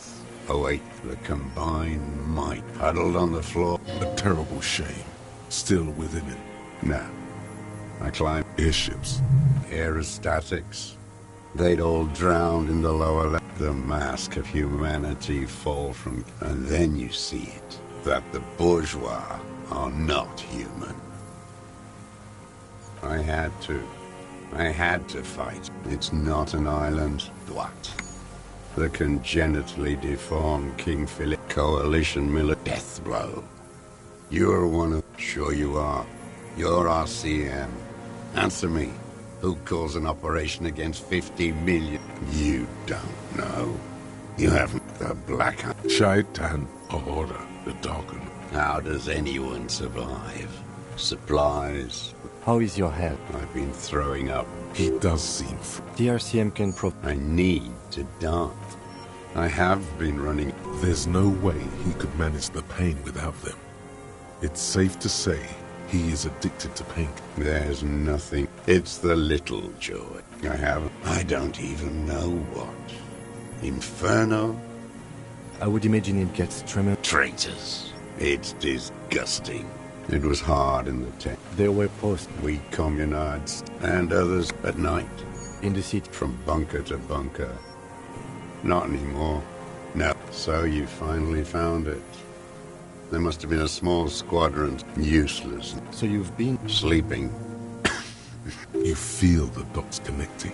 08. The combined might. Huddled on the floor. A terrible shame. Still within it. No. I climbed airships. Aerostatics. They'd all drowned in the lower level. The mask of humanity fall from... And then you see it. That the bourgeois are not human. I had to. I had to fight. It's not an island. What? The congenitally deformed King Philip Coalition death blow. You're one of... Sure you are. You're RCM. Answer me. Who calls an operation against 50 million? You don't know. You haven't the black... Shaitan Ahura, the Darken. How does anyone survive? Supplies, How is your health? I've been throwing up. He does seem... The RCM can I need to dance. I have been running. There's no way he could manage the pain without them. It's safe to say he is addicted to pain. There's nothing. It's the little joy I have. I don't even know what. Inferno? I would imagine it gets tremor. Traitors. It's disgusting. It was hard in the tent. There were posts. We communards and others at night. In the city. From bunker to bunker. Not anymore. No. So you finally found it. There must have been a small squadron. Useless. So you've been... Sleeping. You feel the dots connecting.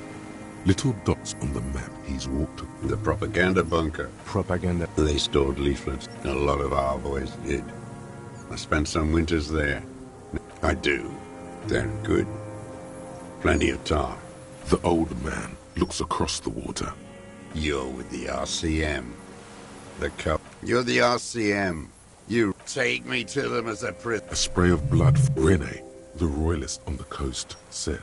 Little dots on the map he's walked to. The propaganda bunker. Propaganda. They stored leaflets. A lot of our boys did. I spent some winters there. I do. They're good. Plenty of tar. The old man looks across the water. You're with the RCM. The cup. You're the RCM. You take me to them as a prisoner. A spray of blood. Rene, the royalist on the coast, said.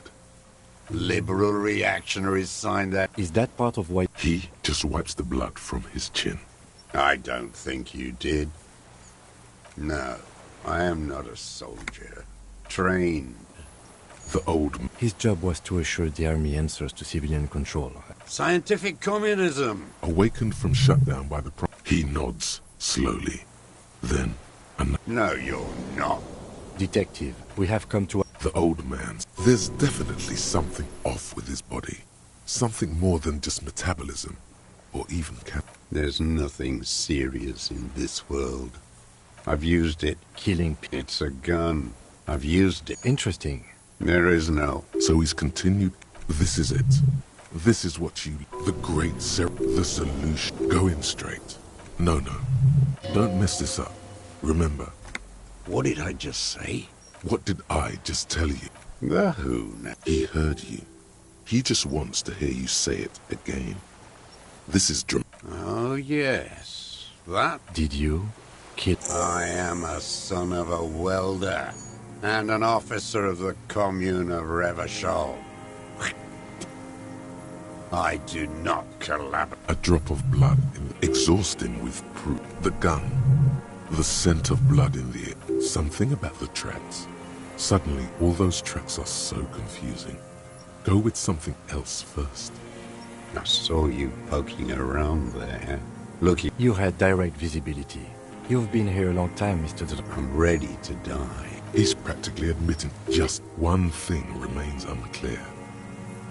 Liberal reactionaries signed that. Is that part of why... He just wipes the blood from his chin. I don't think you did. No, I am not a soldier. Trained. The old... His job was to assure the army answers to civilian control. Scientific communism. Awakened from shutdown by the... He nods, slowly. Then... No, you're not. Detective, we have come to... The old man's... There's definitely something off with his body. Something more than just metabolism. Or even... There's nothing serious in this world. I've used it. Killing... It's a gun. I've used it. Interesting. There is no... So he's continued. This is it. This is what you... The great the solution. Go in straight. No. Don't mess this up. Remember. What did I just say? What did I just tell you? The who now? He heard you. He just wants to hear you say it again. This is Oh, yes. That... Did you? Kid. I am a son of a welder. And an officer of the Commune of Revachol. I do not collaborate. A drop of blood, exhaust him with proof. The gun. The scent of blood in the air. Something about the tracks. Suddenly, all those tracks are so confusing. Go with something else first. I saw you poking around there. Looking. You had direct visibility. You've been here a long time, Mr. I'm ready to die. He's practically admitting just one thing remains unclear.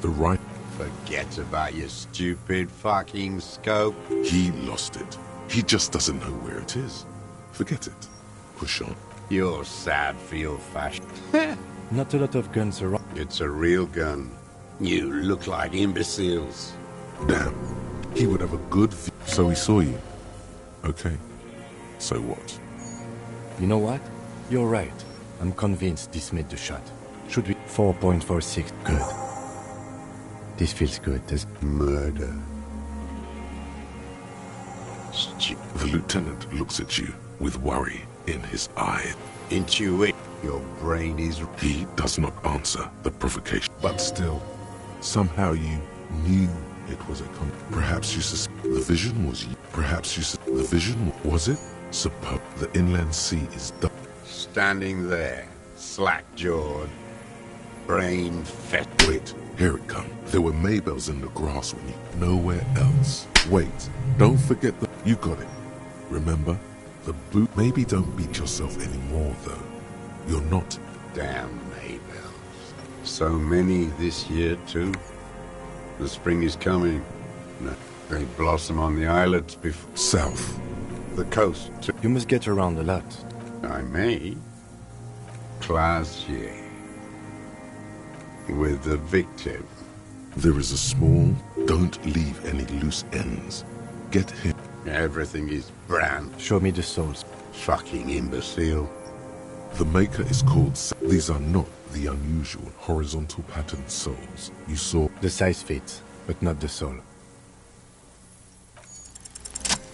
The right... Forget about your stupid fucking scope. He lost it. He just doesn't know where it is. Forget it. Push on. You're sad for your fashion. Not a lot of guns around. It's a real gun. You look like imbeciles. Damn. He would have a good view. So he saw you. Okay. So what? You know what? You're right. I'm convinced this made the shot. Should we... 4.46. Good. This feels good. There's... Murder. The lieutenant looks at you with worry in his eye. Intuit. Your brain is... He does not answer the provocation. But still, somehow you knew it was a Perhaps you the vision was you. Perhaps you the vision was it? Suppose the inland sea is done. Standing there, slack-jawed, brain-fed. Wait, here it comes. There were Maybells in the grass when you... Nowhere else. Wait, don't forget the... You got it. Remember? The boot... Maybe don't beat yourself anymore, though. You're not... Damn Maybells. So many this year, too. The spring is coming. They blossom on the islets before... South. The coast, too. You must get around a lot. I may. Classier. With the victim. There is a small... Don't leave any loose ends. Get him. Everything is brand. Show me the souls. Fucking imbecile. The maker is called... These are not the unusual horizontal patterned souls you saw. The size fits, but not the soul.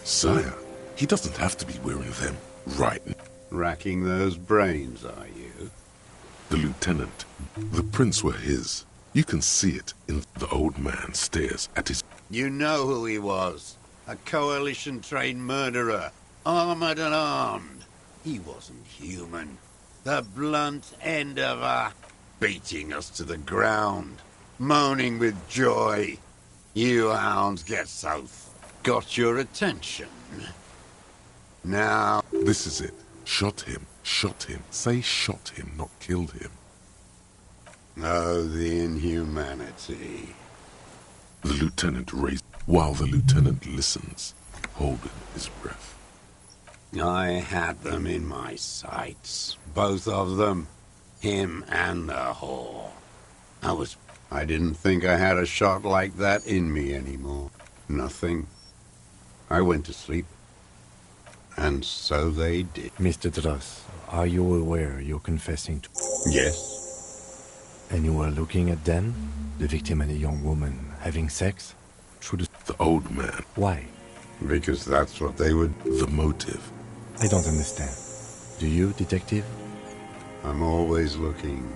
Sire, he doesn't have to be wearing them right now. Racking those brains, are you? The lieutenant, the prints were his. You can see it in the old man stares at his... You know who he was. A Coalition-trained murderer. Armored and armed. He wasn't human. The blunt end of a... beating us to the ground. Moaning with joy. You hounds get south. Got your attention. Now... This is it. Shot him. Shot him. Say shot him, not killed him. Oh, the inhumanity. The lieutenant raised... While the lieutenant listens, holding his breath. I had them in my sights. Both of them. Him and the whore. I didn't think I had a shot like that in me anymore. Nothing. I went to sleep. And so they did. Mr. Dross, are you aware you're confessing to... Yes. And you were looking at them? The victim and a young woman having sex? Through the old man. Why? Because that's what they would... The motive. I don't understand. Do you, detective? I'm always looking.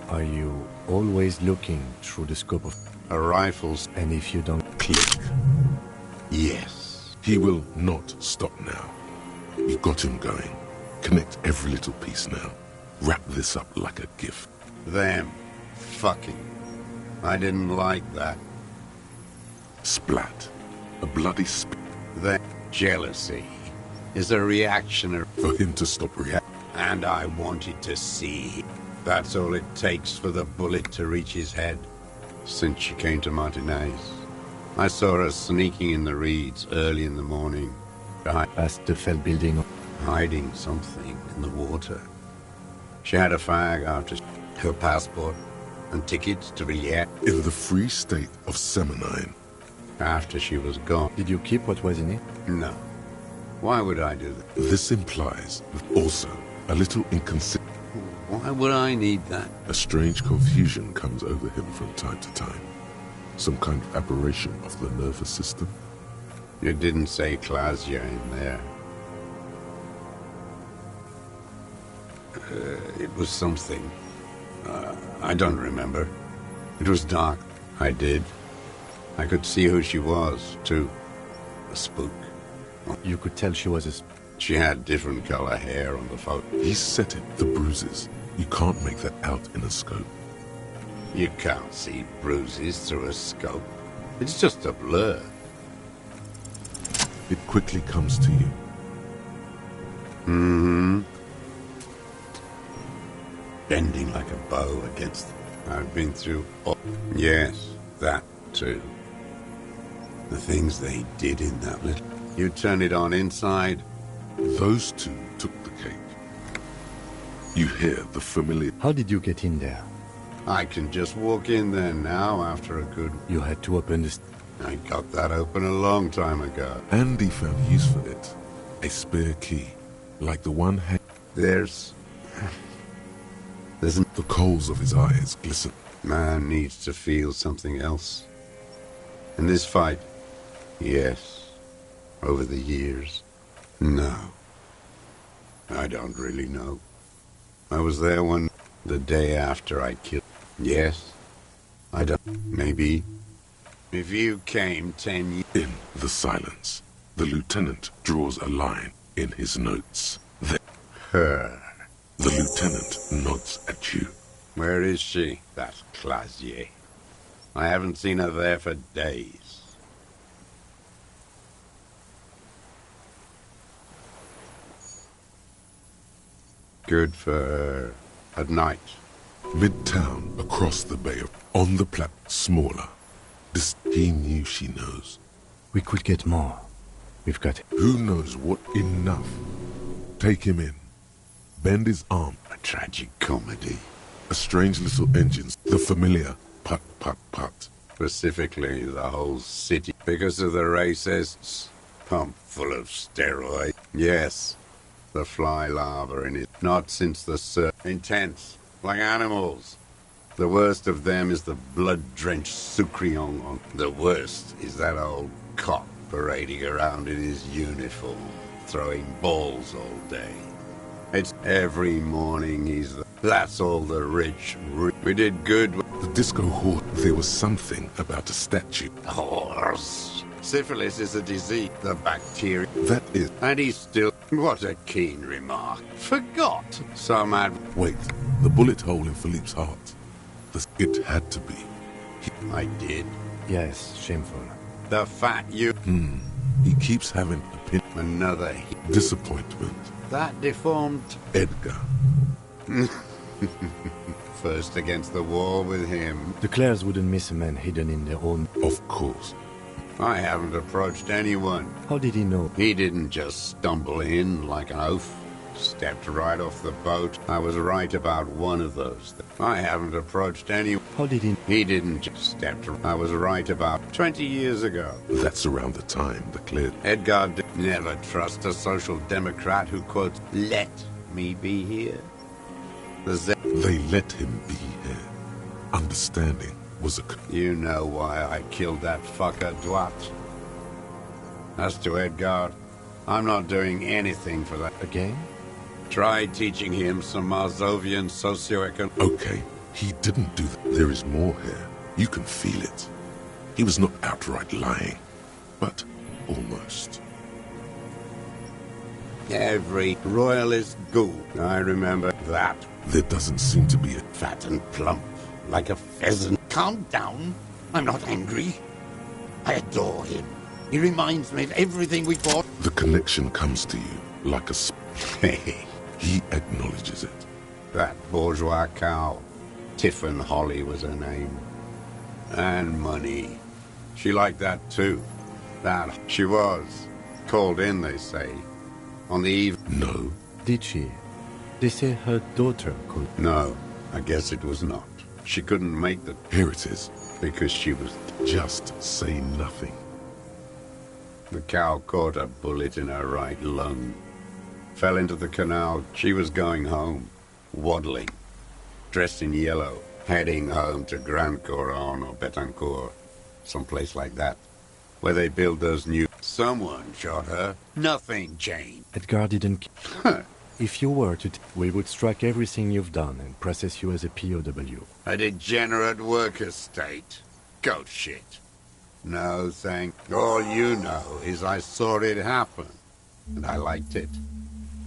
Are you always looking through the scope of... A rifle's... And if you don't... Click. Yes. He will not stop now. You got him going. Connect every little piece now. Wrap this up like a gift. Them. Fucking. I didn't like that. Splat. A bloody spit. That jealousy is a reaction for him to stop reacting. And I wanted to see. That's all it takes for the bullet to reach his head. Since she came to Martinez, I saw her sneaking in the reeds early in the morning. Past the Fell building. Hiding something in the water. She had a fag after her passport and tickets to Riyadh. In the free state of Semenine. After she was gone. Did you keep what was in it? No. Why would I do that? This implies also a little inconsistent. Why would I need that? A strange confusion comes over him from time to time. Some kind of aberration of the nervous system. You didn't say Clausia in there. It was something. I don't remember. It was dark. I did. I could see who she was, too. A spook. You could tell she was a... She had different color hair on the photo. He set it, the bruises. You can't make that out in a scope. You can't see bruises through a scope. It's just a blur. It quickly comes to you. Mm-hmm. Bending like a bow against... I've been through... Yes, that too. The things they did in that little... You turn it on inside. Those two took the cake. You hear the familiar... How did you get in there? I can just walk in there now after a good... You had to open this... I got that open a long time ago. Andy found use for it. A spare key. Like the one... There's... The coals of his eyes glisten. Man needs to feel something else. In this fight, yes. Over the years, no. I don't really know. I was there the day after I killed... Yes. I don't... Maybe. If you came 10 years... In the silence, the lieutenant draws a line in his notes. Then... Her. The lieutenant nods at you. Where is she? That's Clausier. I haven't seen her there for days. Good for her. At night. Midtown, across the bay, on the platform, smaller. This he knew she knows. We could get more. We've got it. Who knows what enough? Take him in. Bend his arm. A tragic comedy. A strange little engines. The familiar put, put, put. Specifically, the whole city. Because of the racists. Pumped full of steroids. Yes. The fly larva in it. Not since the intense. Like animals. The worst of them is the blood-drenched Sucrion. The worst is that old cop parading around in his uniform, throwing balls all day. It's every morning he's the... That's all the rich. We did good. The disco hall, there was something about a statue. Horse. Syphilis is a disease. The bacteria. That is. And he's still... What a keen remark. Forgot. Some had... Wait, the bullet hole in Philippe's heart. It had to be. I did. Yes, shameful. The fat you... He keeps having another disappointment. That deformed... Edgar. First against the wall with him. The Clares wouldn't miss a man hidden in their own... Of course. I haven't approached anyone. How did he know? He didn't just stumble in like an oaf. Stepped right off the boat. I was right about one of those. I haven't approached anyone. How did he... He didn't just step. I was right about 20 years ago. That's around the time the Clare... Edgar never trust a social democrat who quotes, "Let me be here." They let him be here. Understanding was a... You know why I killed that fucker, Dwight. As to Edgar, I'm not doing anything for that. Again? Try teaching him some Marzovian socioeconomic... Okay, he didn't do that. There is more here. You can feel it. He was not outright lying, but almost. Every royalist ghoul. I remember that. There doesn't seem to be a... Fat and plump, like a pheasant. Calm down. I'm not angry. I adore him. He reminds me of everything we fought. The connection comes to you like a... He acknowledges it. That bourgeois cow. Tiffin Holly was her name. And money. She liked that too. That she was. Called in, they say. On the eve... No. Did she? They say her daughter could... No, I guess it was not. She couldn't make the... Here it is. Because she was... Just say nothing. The cow caught a bullet in her right lung. Fell into the canal. She was going home. Waddling. Dressed in yellow. Heading home to Grand Coron or Betancourt. Someplace like that. Where they build those new... Someone shot her. Nothing changed. Edgar didn't... If you were to... we would strike everything you've done and process you as a POW. A degenerate worker state. Goat shit. No, all you know is I saw it happen. And I liked it.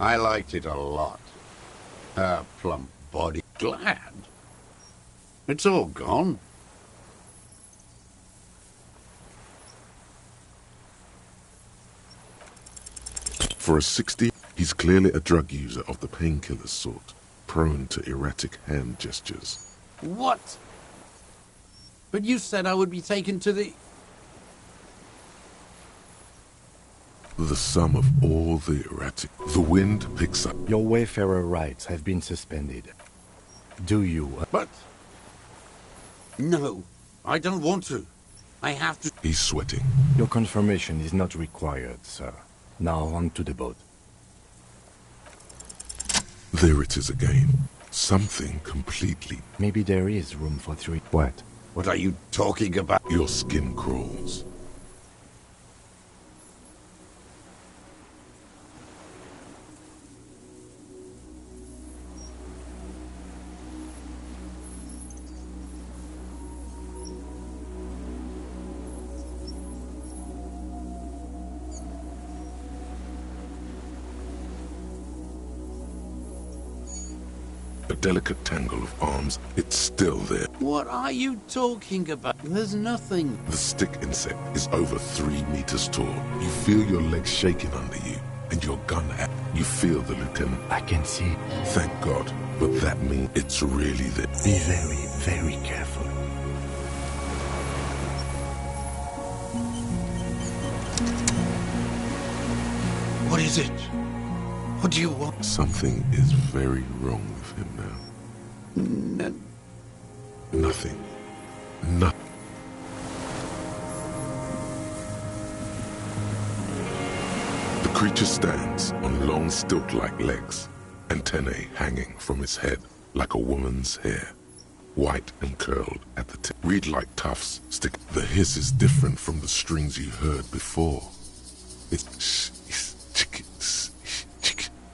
I liked it a lot. Her plump body. Glad. It's all gone. For a 60, he's clearly a drug user of the painkiller sort, prone to erratic hand gestures. What? But you said I would be taken to the... The sum of all the erratic... The wind picks up. Your Wayfarer rights have been suspended. Do you... But... No, I don't want to. I have to... He's sweating. Your confirmation is not required, sir. Now on to the boat. There it is again. Something completely... Maybe there is room for 3... What? What are you talking about? Your skin crawls. A delicate tangle of arms, it's still there. What are you talking about? There's nothing. The stick insect is over 3 meters tall. You feel your legs shaking under you, and your gun at... You feel the lieutenant. I can see. Thank God. But that means it's really there. Be very, very careful. What is it? What do you want? Something is very wrong with him now. Nothing. Nothing. The creature stands on long stilt-like legs, antennae hanging from its head like a woman's hair, white and curled at the tip. Reed-like tufts stick. The hiss is different from the strings you heard before.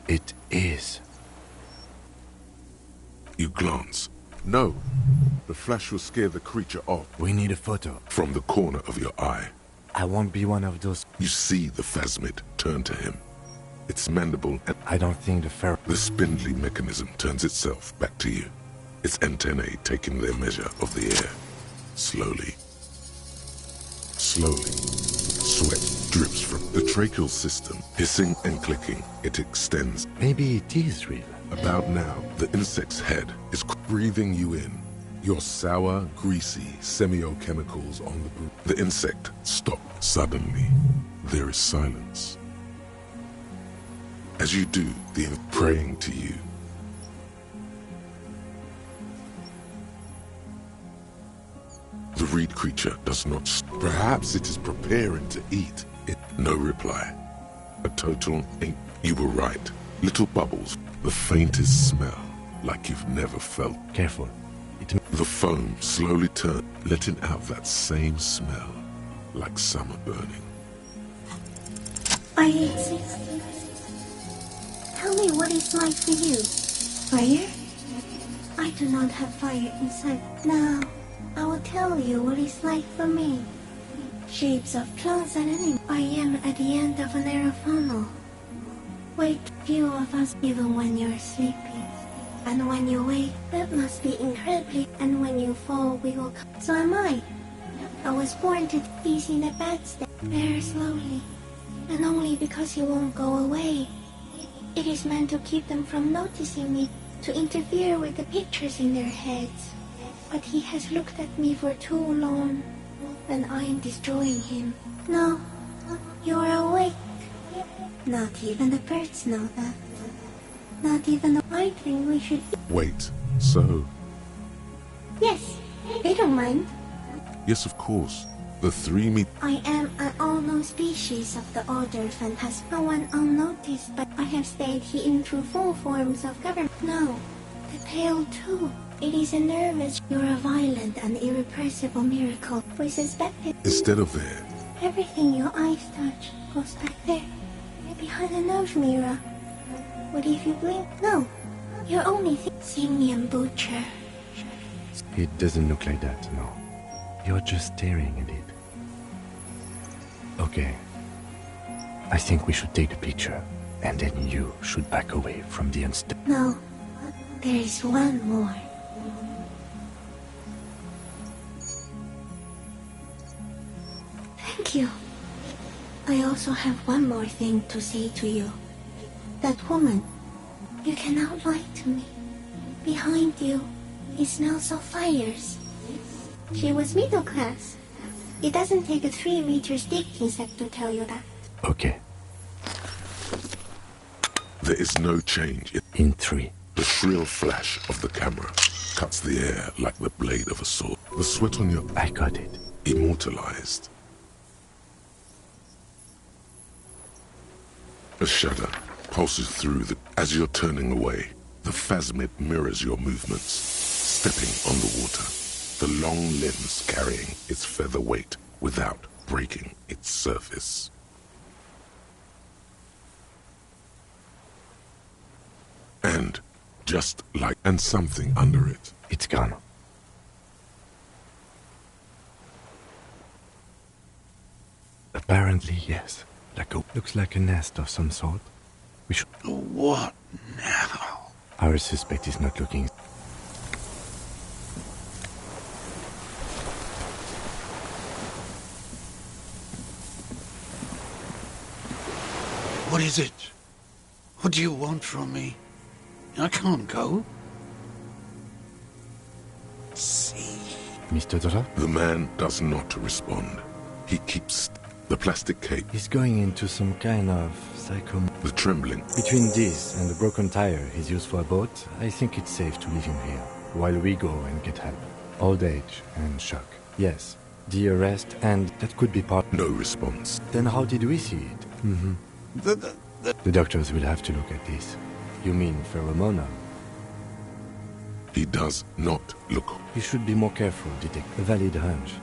It is. You glance. No. The flash will scare the creature off. We need a photo. From the corner of your eye. I won't be one of those. You see the phasmid turn to him. Its mandible and I don't think the spindly mechanism turns itself back to you. Its antennae taking their measure of the air. Slowly. Slowly. Sweat drips from the tracheal system. Hissing and clicking, it extends. Maybe it is real. About now, the insect's head is breathing you in. Your sour, greasy semiochemicals on the broom. The insect stops. Suddenly, there is silence. As you do, the praying to you. The reed creature does not. Perhaps it is preparing to eat. No reply. A total ain't. You were right. Little bubbles. The faintest smell, like you've never felt. Careful. The foam slowly turns, letting out that same smell, like summer burning. I exist. Tell me what it's like for you. Fire? I do not have fire inside. Now, I will tell you what it's like for me. Shapes of plants and animals. I am at the end of a narrow funnel. Wait, few of us, even when you're sleeping. And when you wake, that must be incredibly. And when you fall, we will come. So am I. I was born to ease in a bad state. Very slowly. And only because you won't go away. It is meant to keep them from noticing me, to interfere with the pictures in their heads. But he has looked at me for too long, and I am destroying him. No, you're awake. Not even the birds know that. Not even the... I think we should... Wait, so... Yes, they don't mind. Yes, of course. The three meet... I am an unknown species of the order Phantasm. No one unnoticed, but I have stayed hidden through 4 forms of government. No, the Pale too. It is a nervous... You're a violent and irrepressible miracle. We suspected... Instead of there. Everything your eyes touch goes back there. Behind the nose mirror. What if you blink? No. You're only Simian Butcher. It doesn't look like that, no. You're just staring at it. Okay. I think we should take the picture, and then you should back away from the instant. No. There is one more. Thank you. I also have one more thing to say to you. That woman, you cannot lie to me. Behind you, it smells of fires. She was middle class. It doesn't take a 3-meter stick insect to tell you that. Okay. There is no change in 3. The shrill flash of the camera cuts the air like the blade of a sword. The sweat on your... I got it. Immortalized. A shudder pulses through the... As you're turning away, the phasmid mirrors your movements, stepping on the water, the long limbs carrying its feather weight without breaking its surface. And, just like... And something under it. It's gone. Apparently, yes. Looks like a nest of some sort. We should... What now? Our suspect is not looking... What is it? What do you want from me? I can't go. See. Mr. Dora? The man does not respond. He keeps... The plastic cape. He's going into some kind of psycho... The trembling. Between this and the broken tire he's used for a boat, I think it's safe to leave him here, while we go and get help. Old age and shock. Yes, the arrest, and that could be part... No response. Then how did we see it? Mm-hmm. The doctors will have to look at this. You mean pheromone? He does not look. You should be more careful, Detective. A valid hunch.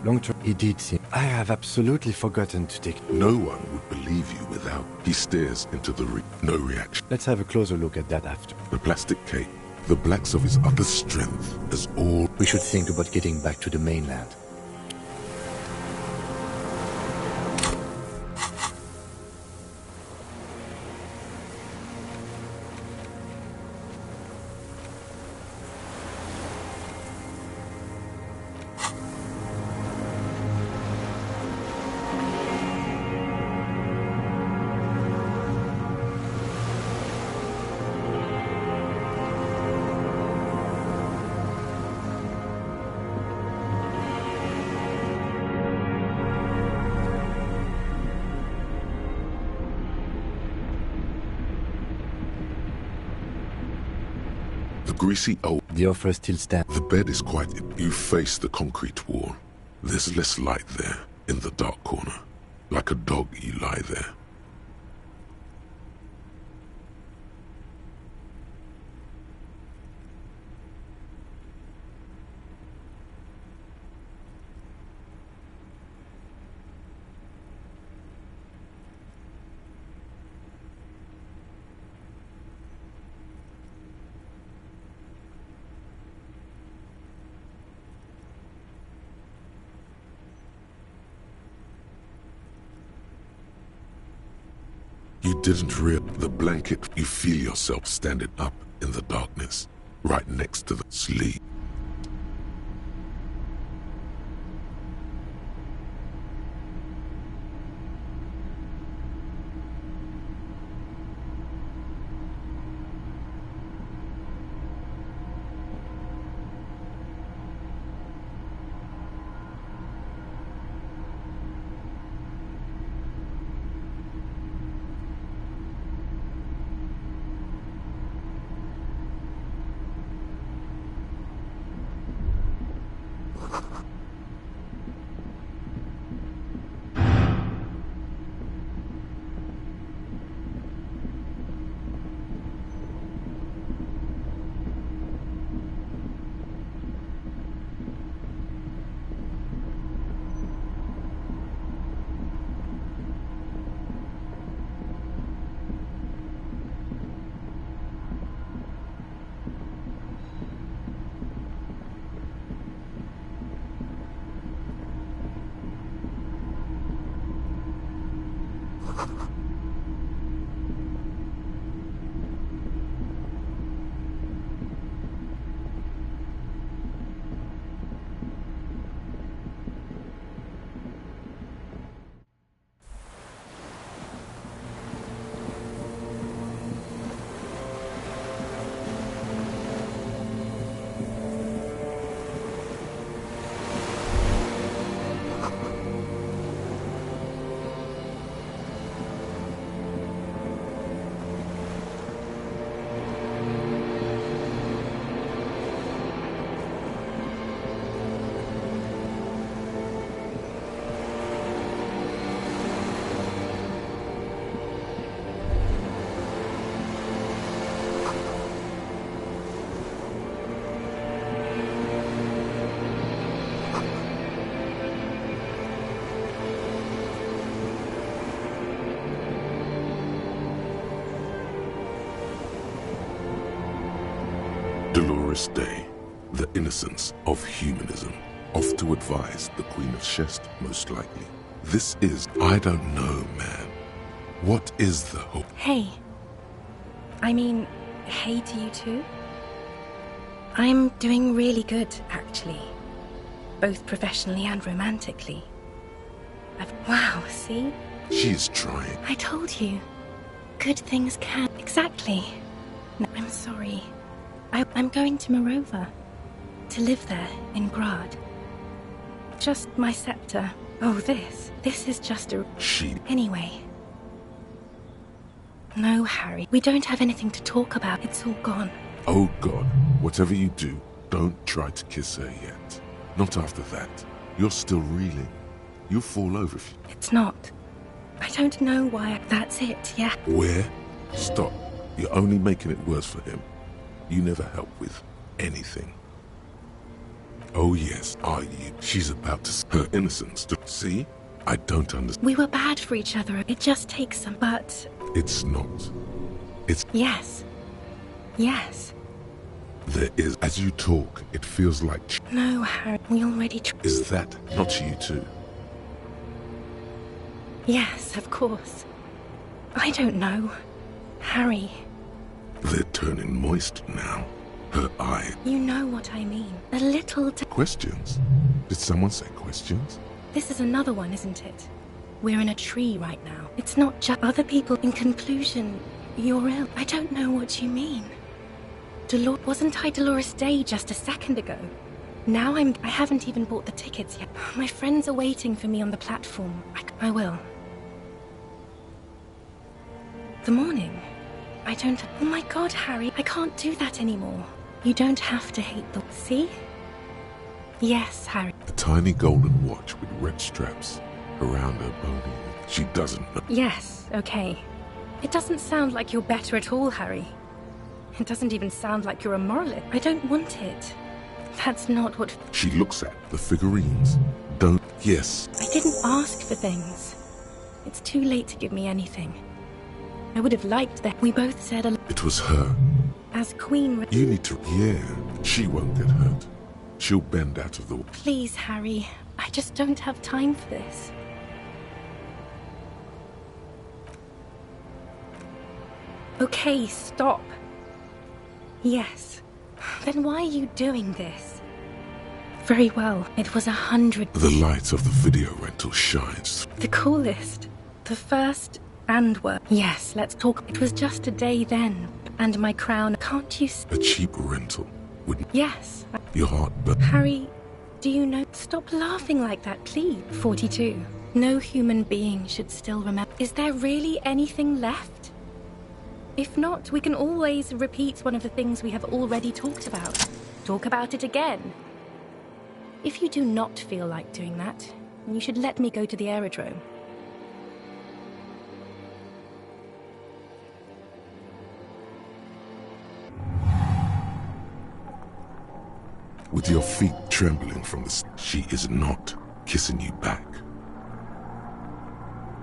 Long term, he did seem... I have absolutely forgotten to take... No one would believe you without... He stares into the... No reaction. Let's have a closer look at that after. The plastic cape The blacks of his other strength as all... We should think about getting back to the mainland. Greasy old. The offer still stands. The bed is quite... You face the concrete wall. There's less light there, in the dark corner. Like a dog, you lie there. You didn't realize the blanket. You feel yourself standing up in the darkness, right next to the sleep. Dolores Day, the innocence of humanism, off to advise the Queen of Shest, most likely. This is... I don't know, man. What is the hope? Hey. I mean, hey to you too. I'm doing really good, actually. Both professionally and romantically. Wow, see? She's trying. I told you. Good things can... Exactly. No, I'm sorry. I'm going to Morova. To live there, in Grad. Just my scepter. Oh, this is just a... She... Anyway. No, Harry. We don't have anything to talk about. It's all gone. Oh, God. Whatever you do, don't try to kiss her yet. Not after that. You're still reeling. You'll fall over if you... It's not. I don't know why. That's it, yeah. Where? Stop. You're only making it worse for him. You never help with anything. Oh yes, are you? She's about to... Her innocence to... See? I don't understand. We were bad for each other. It just takes some... But... It's not. It's... Yes. Yes. There is. As you talk, it feels like... No, Harry, we already Is that not you too? Yes, of course. I don't know. Harry. They're turning moist now. Her eye. You know what I mean. A little Questions? Did someone say questions? This is another one, isn't it? We're in a tree right now. It's not just other people. In conclusion, you're ill. I don't know what you mean. Wasn't I Dolores Day just a second ago? Now I haven't even bought the tickets yet. My friends are waiting for me on the platform. I will. The morning. I don't... Oh my god, Harry, I can't do that anymore. You don't have to hate the... See? Yes, Harry. A tiny golden watch with red straps around her body. She doesn't know. Yes, okay. It doesn't sound like you're better at all, Harry. It doesn't even sound like you're a moralist. I don't want it. That's not what... She looks at the figurines. Don't... Yes. I didn't ask for things. It's too late to give me anything. I would have liked that. We both said a... It was her. As Queen... You need to... Yeah. She won't get hurt. She'll bend out of the... Please, Harry. I just don't have time for this. Okay, stop. Yes. Then why are you doing this? Very well. It was 100... The light of the video rental shines. The coolest. The first and worst. Yes, let's talk. It was just a day then. And my crown. Can't you... A cheap rental. Wouldn't... Yes. Your heart burn. Harry, do you know... Stop laughing like that, please. 42. No human being should still remember... Is there really anything left? If not, we can always repeat one of the things we have already talked about. Talk about it again. If you do not feel like doing that, you should let me go to the aerodrome. With your feet trembling from the... She is not kissing you back.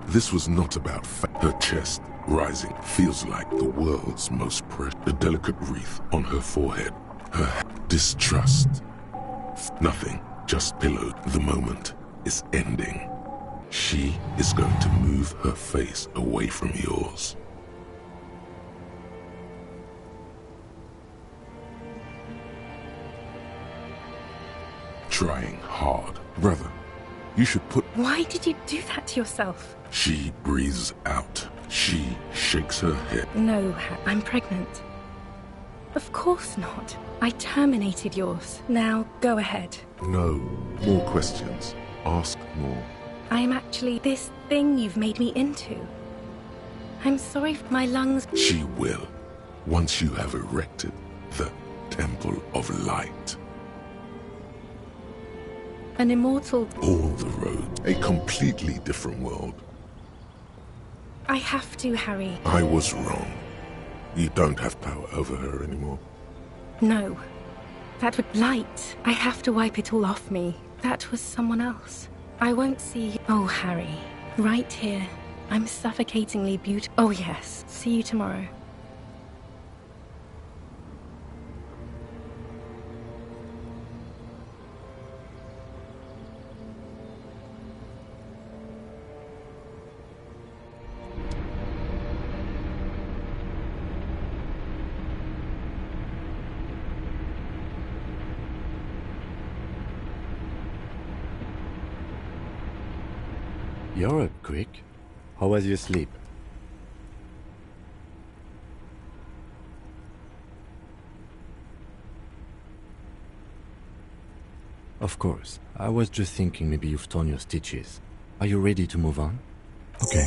This was not about her chest rising feels like the world's most precious. A delicate wreath on her forehead. Her distrust. Nothing, just pillowed. The moment is ending. She is going to move her face away from yours. Trying hard. Brother, you should put... Why did you do that to yourself? She breathes out. She shakes her head. No, I'm pregnant. Of course not. I terminated yours. Now, go ahead. No. More questions. Ask more. I am actually this thing you've made me into. I'm sorry for my lungs. She will. Once you have erected the Temple of Light. An immortal... All the roads. A completely different world. I have to, Harry. I was wrong. You don't have power over her anymore. No. That would... Light. I have to wipe it all off me. That was someone else. I won't see... Oh, Harry. Right here. I'm suffocatingly beautiful. Oh, yes. See you tomorrow. You're up quick. How was your sleep? Of course. I was just thinking maybe you've torn your stitches. Are you ready to move on? Okay.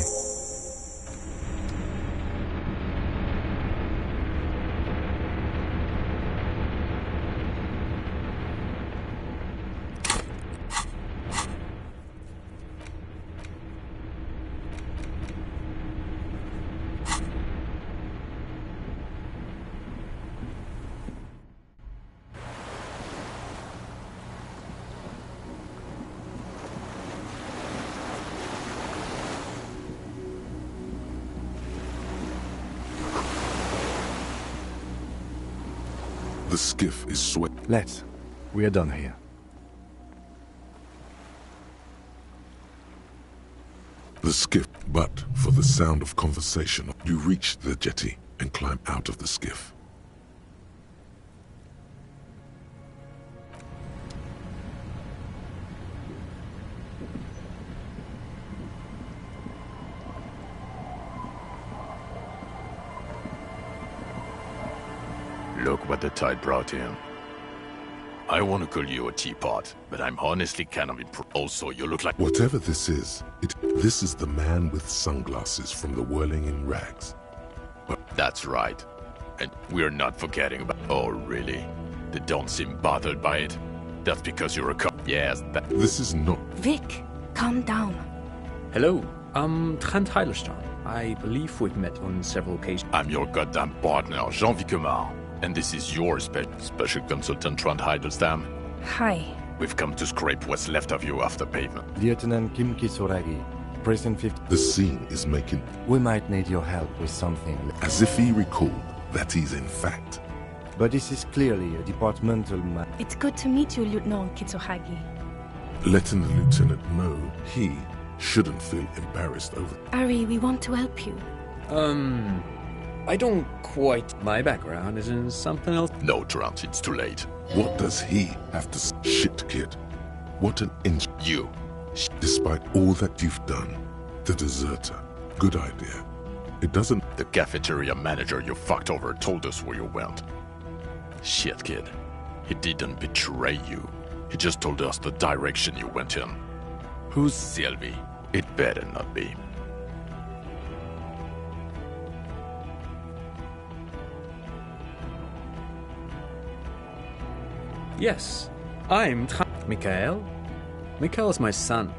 The skiff is swept. Let's. We are done here. The skiff, but for the sound of conversation, you reach the jetty and climb out of the skiff. Look what the tide brought in. I want to call you a teapot, but I'm honestly kind of impressed. Also, you look like... Whatever this is, this is the man with sunglasses from the Whirling in Rags. That's right. And we're not forgetting about... Oh, really? They don't seem bothered by it? That's because you're a cop. Yes, that... This is not... Vic, calm down. Hello, I'm Trent Heilerstein. I believe we've met on several occasions. I'm your goddamn partner, Jean Vicomar. And this is your special consultant, Trent Heidelstein. Hi. We've come to scrape what's left of you off the pavement. Lieutenant Kim Kisuragi, Precinct 50. The scene is making... We might need your help with something. As if he recalled that he's in fact. But this is clearly a departmental matter. It's good to meet you, Lieutenant Kitsuhagi. Letting the lieutenant know he shouldn't feel embarrassed over... Ari, we want to help you. I don't quite... My background is in something else. No, Trent, it's too late. What does he have to say? Shit, kid. What an inch. You. Despite all that you've done, the deserter. Good idea. It doesn't... The cafeteria manager you fucked over told us where you went. Shit, kid. He didn't betray you. He just told us the direction you went in. Who's Sylvie? It better not be. Yes, I'm Mikhail. Mikhail's my son.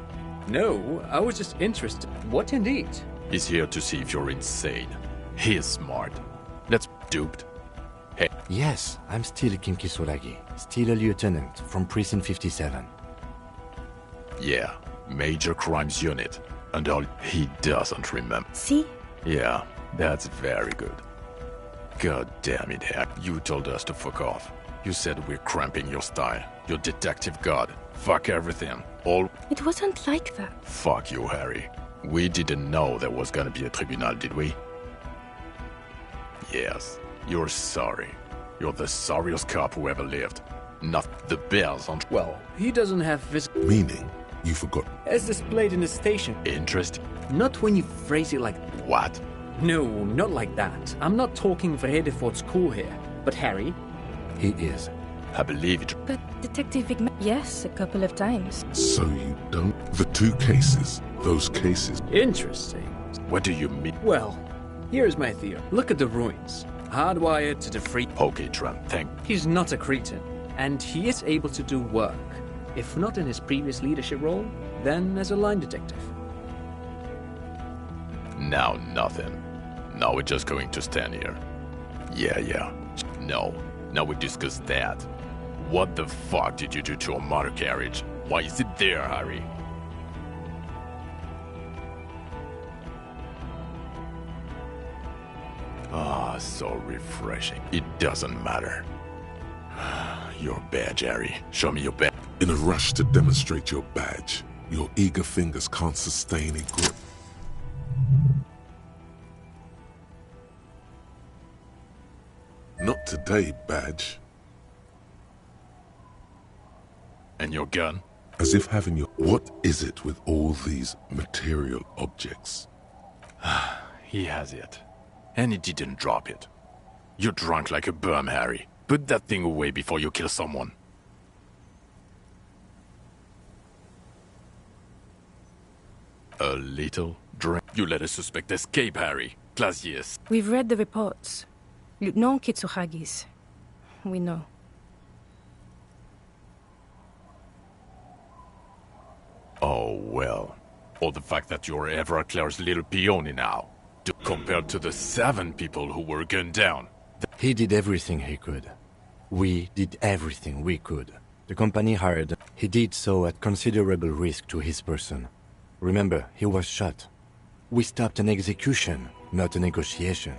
No, I was just interested. What indeed? He's here to see if you're insane. He is smart. That's duped. Hey. Yes, I'm still Kim Kisuragi. Still a lieutenant from Precinct 57. Yeah, Major Crimes Unit. And all he doesn't remember. See? Yeah, that's very good. God damn it, Harry. You told us to fuck off. You said we're cramping your style. Your detective god. Fuck everything. All... It wasn't like that. Fuck you, Harry. We didn't know there was gonna be a tribunal, did we? Yes. You're sorry. You're the sorriest cop who ever lived. Not the bears on... Well, he doesn't have vis... Meaning? You forgot... As displayed in the station. Interesting. Not when you phrase it like... What? No, not like that. I'm not talking for Hedefort's cool here. But Harry... He is. I believe it. But Detective Vic... Yes, a couple of times. So you don't... The two cases. Those cases... Interesting. What do you mean? Well, here's my theory. Look at the ruins. Hardwired to the free... Okay, Trent, thank... He's not a cretin, and he is able to do work. If not in his previous leadership role, then as a line detective. Now nothing. Now we're just going to stand here. Yeah. No. Now we discuss that. What the fuck did you do to a motor carriage? Why is it there, Harry? Ah, so refreshing. It doesn't matter. Your badge, Harry. Show me your badge. In a rush to demonstrate your badge, your eager fingers can't sustain a grip. Not today, badge. And your gun? As if having your... What is it with all these material objects? He has it. And he didn't drop it. You're drunk like a bum, Harry. Put that thing away before you kill someone. A little drink. You let a suspect escape, Harry. Glaciers. We've read the reports. Lieutenant Kitsuhagi's. We know. Oh, well. Or the fact that you're Everard Claire's little peony now. Compared to the 7 people who were gunned down. He did everything he could. We did everything we could. The company hired. He did so at considerable risk to his person. Remember, he was shot. We stopped an execution, not a negotiation.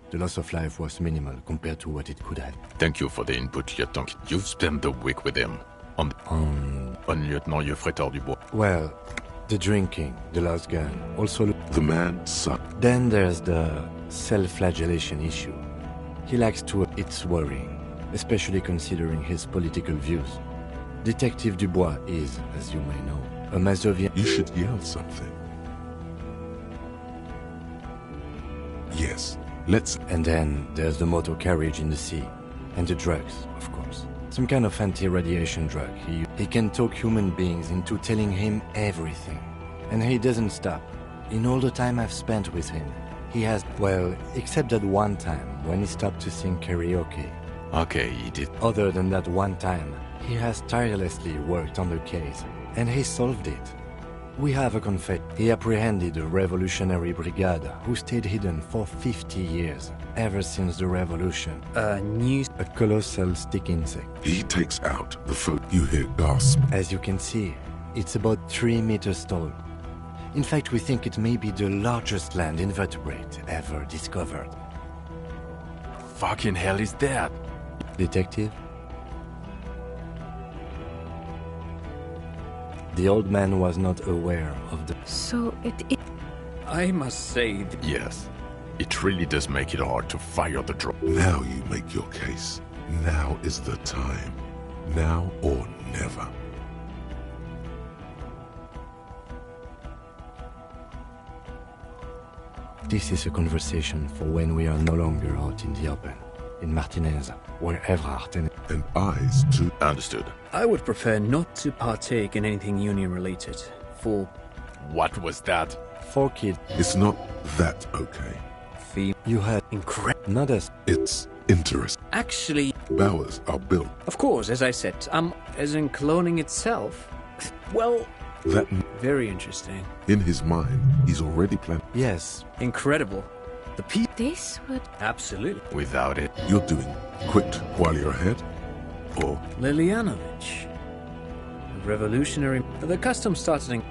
The loss of life was minimal compared to what it could have. Thank you for the input, Lieutenant. You've spent the week with him. On Lieutenant Geoffrey Dubois. Well, the drinking, the lost gun, also... The man sucked. Then there's the self-flagellation issue. He likes to... It's worrying, especially considering his political views. Detective Dubois is, as you may know, a Mazovian... You should yell something. Yes, let's... And then there's the motor carriage in the sea. And the drugs, of course. Some kind of anti-radiation drug. He can talk human beings into telling him everything. And he doesn't stop. In all the time I've spent with him, he has... Well, except that one time, when he stopped to sing karaoke. Okay, he did. Other than that one time, he has tirelessly worked on the case. And he solved it. We have a confession. He apprehended a revolutionary brigade who stayed hidden for 50 years, ever since the revolution. A colossal stick insect. He takes out the folk. You hear gasp. As you can see, it's about 3 meters tall. In fact, we think it may be the largest land invertebrate ever discovered. Fucking hell is that? Detective? The old man was not aware of the... So it... I must say... Yes. It really does make it hard to fire the drone. Now you make your case. Now is the time. Now or never. This is a conversation for when we are no longer out in the open. In Martinez, where Evrard and eyes too. Understood. I would prefer not to partake in anything union-related. For... What was that? 4 kids. It's not that okay. You had... Incredible. Not us. It's interesting. Actually... Bowers are built. Of course, as I said, as in cloning itself. Well... That... Very interesting. In his mind, he's already planned. Yes. Incredible. The piece... This would... Absolutely. Without it... You're doing quick while you're ahead? Or... Lilianovich. The revolutionary... The custom started in...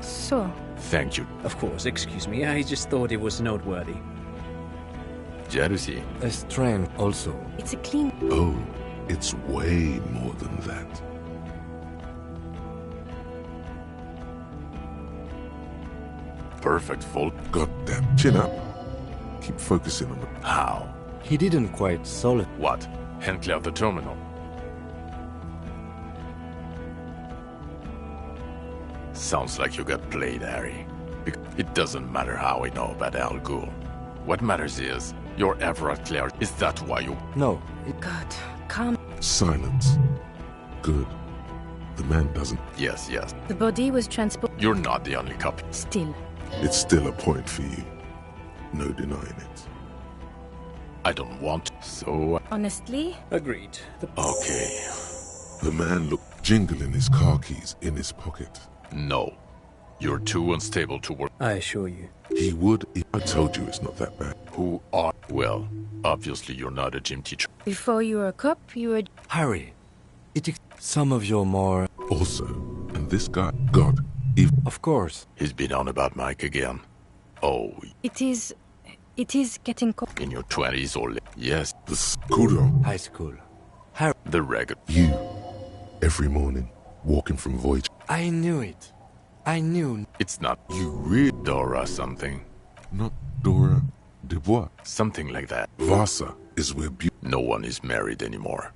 So... Thank you. Of course, excuse me. I just thought it was noteworthy. Jealousy. A strain also. It's a clean... Oh, it's way more than that. Perfect, Volt. Goddamn, chin up. Keep focusing on the... How? He didn't quite solve it. What? Hand clear the terminal. Sounds like you got played, Harry. It doesn't matter how I know about Al Ghul. What matters is, you're Everett Clare. Is that why you... No. God, calm. Silence. Good. The man doesn't... Yes, yes. The body was transported... You're not the only copy. Still. It's still a point for you. No denying it. I don't want to, so... Honestly? Agreed. Okay. The man looked jingling his car keys in his pocket. No. You're too unstable to work. I assure you. He would if I told you it's not that bad. Who are... Well, obviously you're not a gym teacher. Before you were a cop, you were... Harry, some of your more... Also, and this guy, God, Of course. He's been on about Mike again. Oh. It is getting cold. In your 20s or... Yes. The school. High school. Harry. The regular. You. Every morning, walking from Voyage. I knew it. I knew. It's not... You really... Dora something. Not Dora Dubois. Something like that. Vasa is where... No one is married anymore.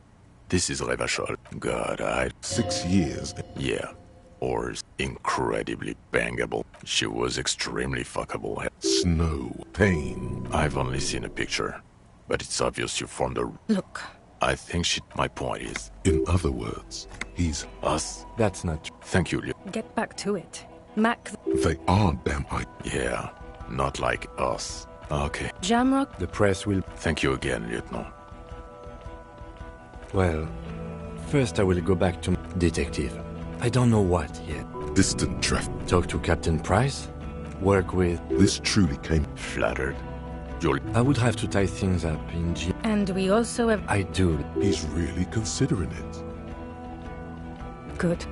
This is Revachol. God, 6 years. Yeah. Or incredibly bangable. She was extremely fuckable. Snow. Pain. I've only seen a picture. But it's obvious you formed a... Look. I think she... My point is... In other words, he's... Us? That's not true. Thank you, Liu. Get back to it. Mac... They are damn... Yeah. Not like us. Okay. Jamrock... The press will... Thank you again, Lieutenant. Well, first I will go back to detective. I don't know what yet. Distant traffic. Talk to Captain Price? Work with... This truly came... Flattered. I would have to tie things up in G... And we also have... I do. He's really considering it. Good.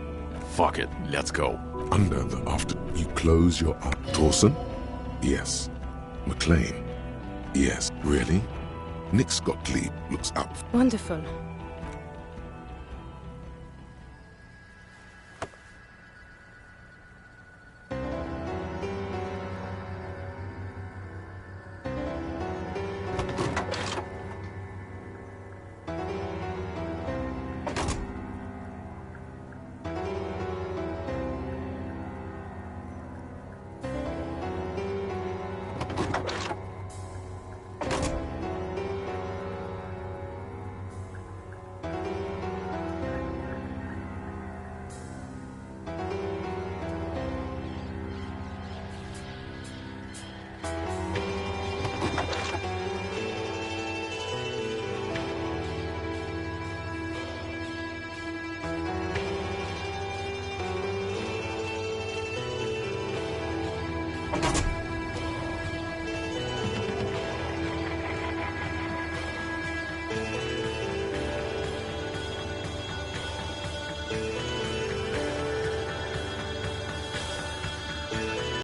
Fuck it. Let's go. Under the after... You close your eye. Torson? Yes. McLean? Yes, really? Nick Scott Lee looks up. Wonderful.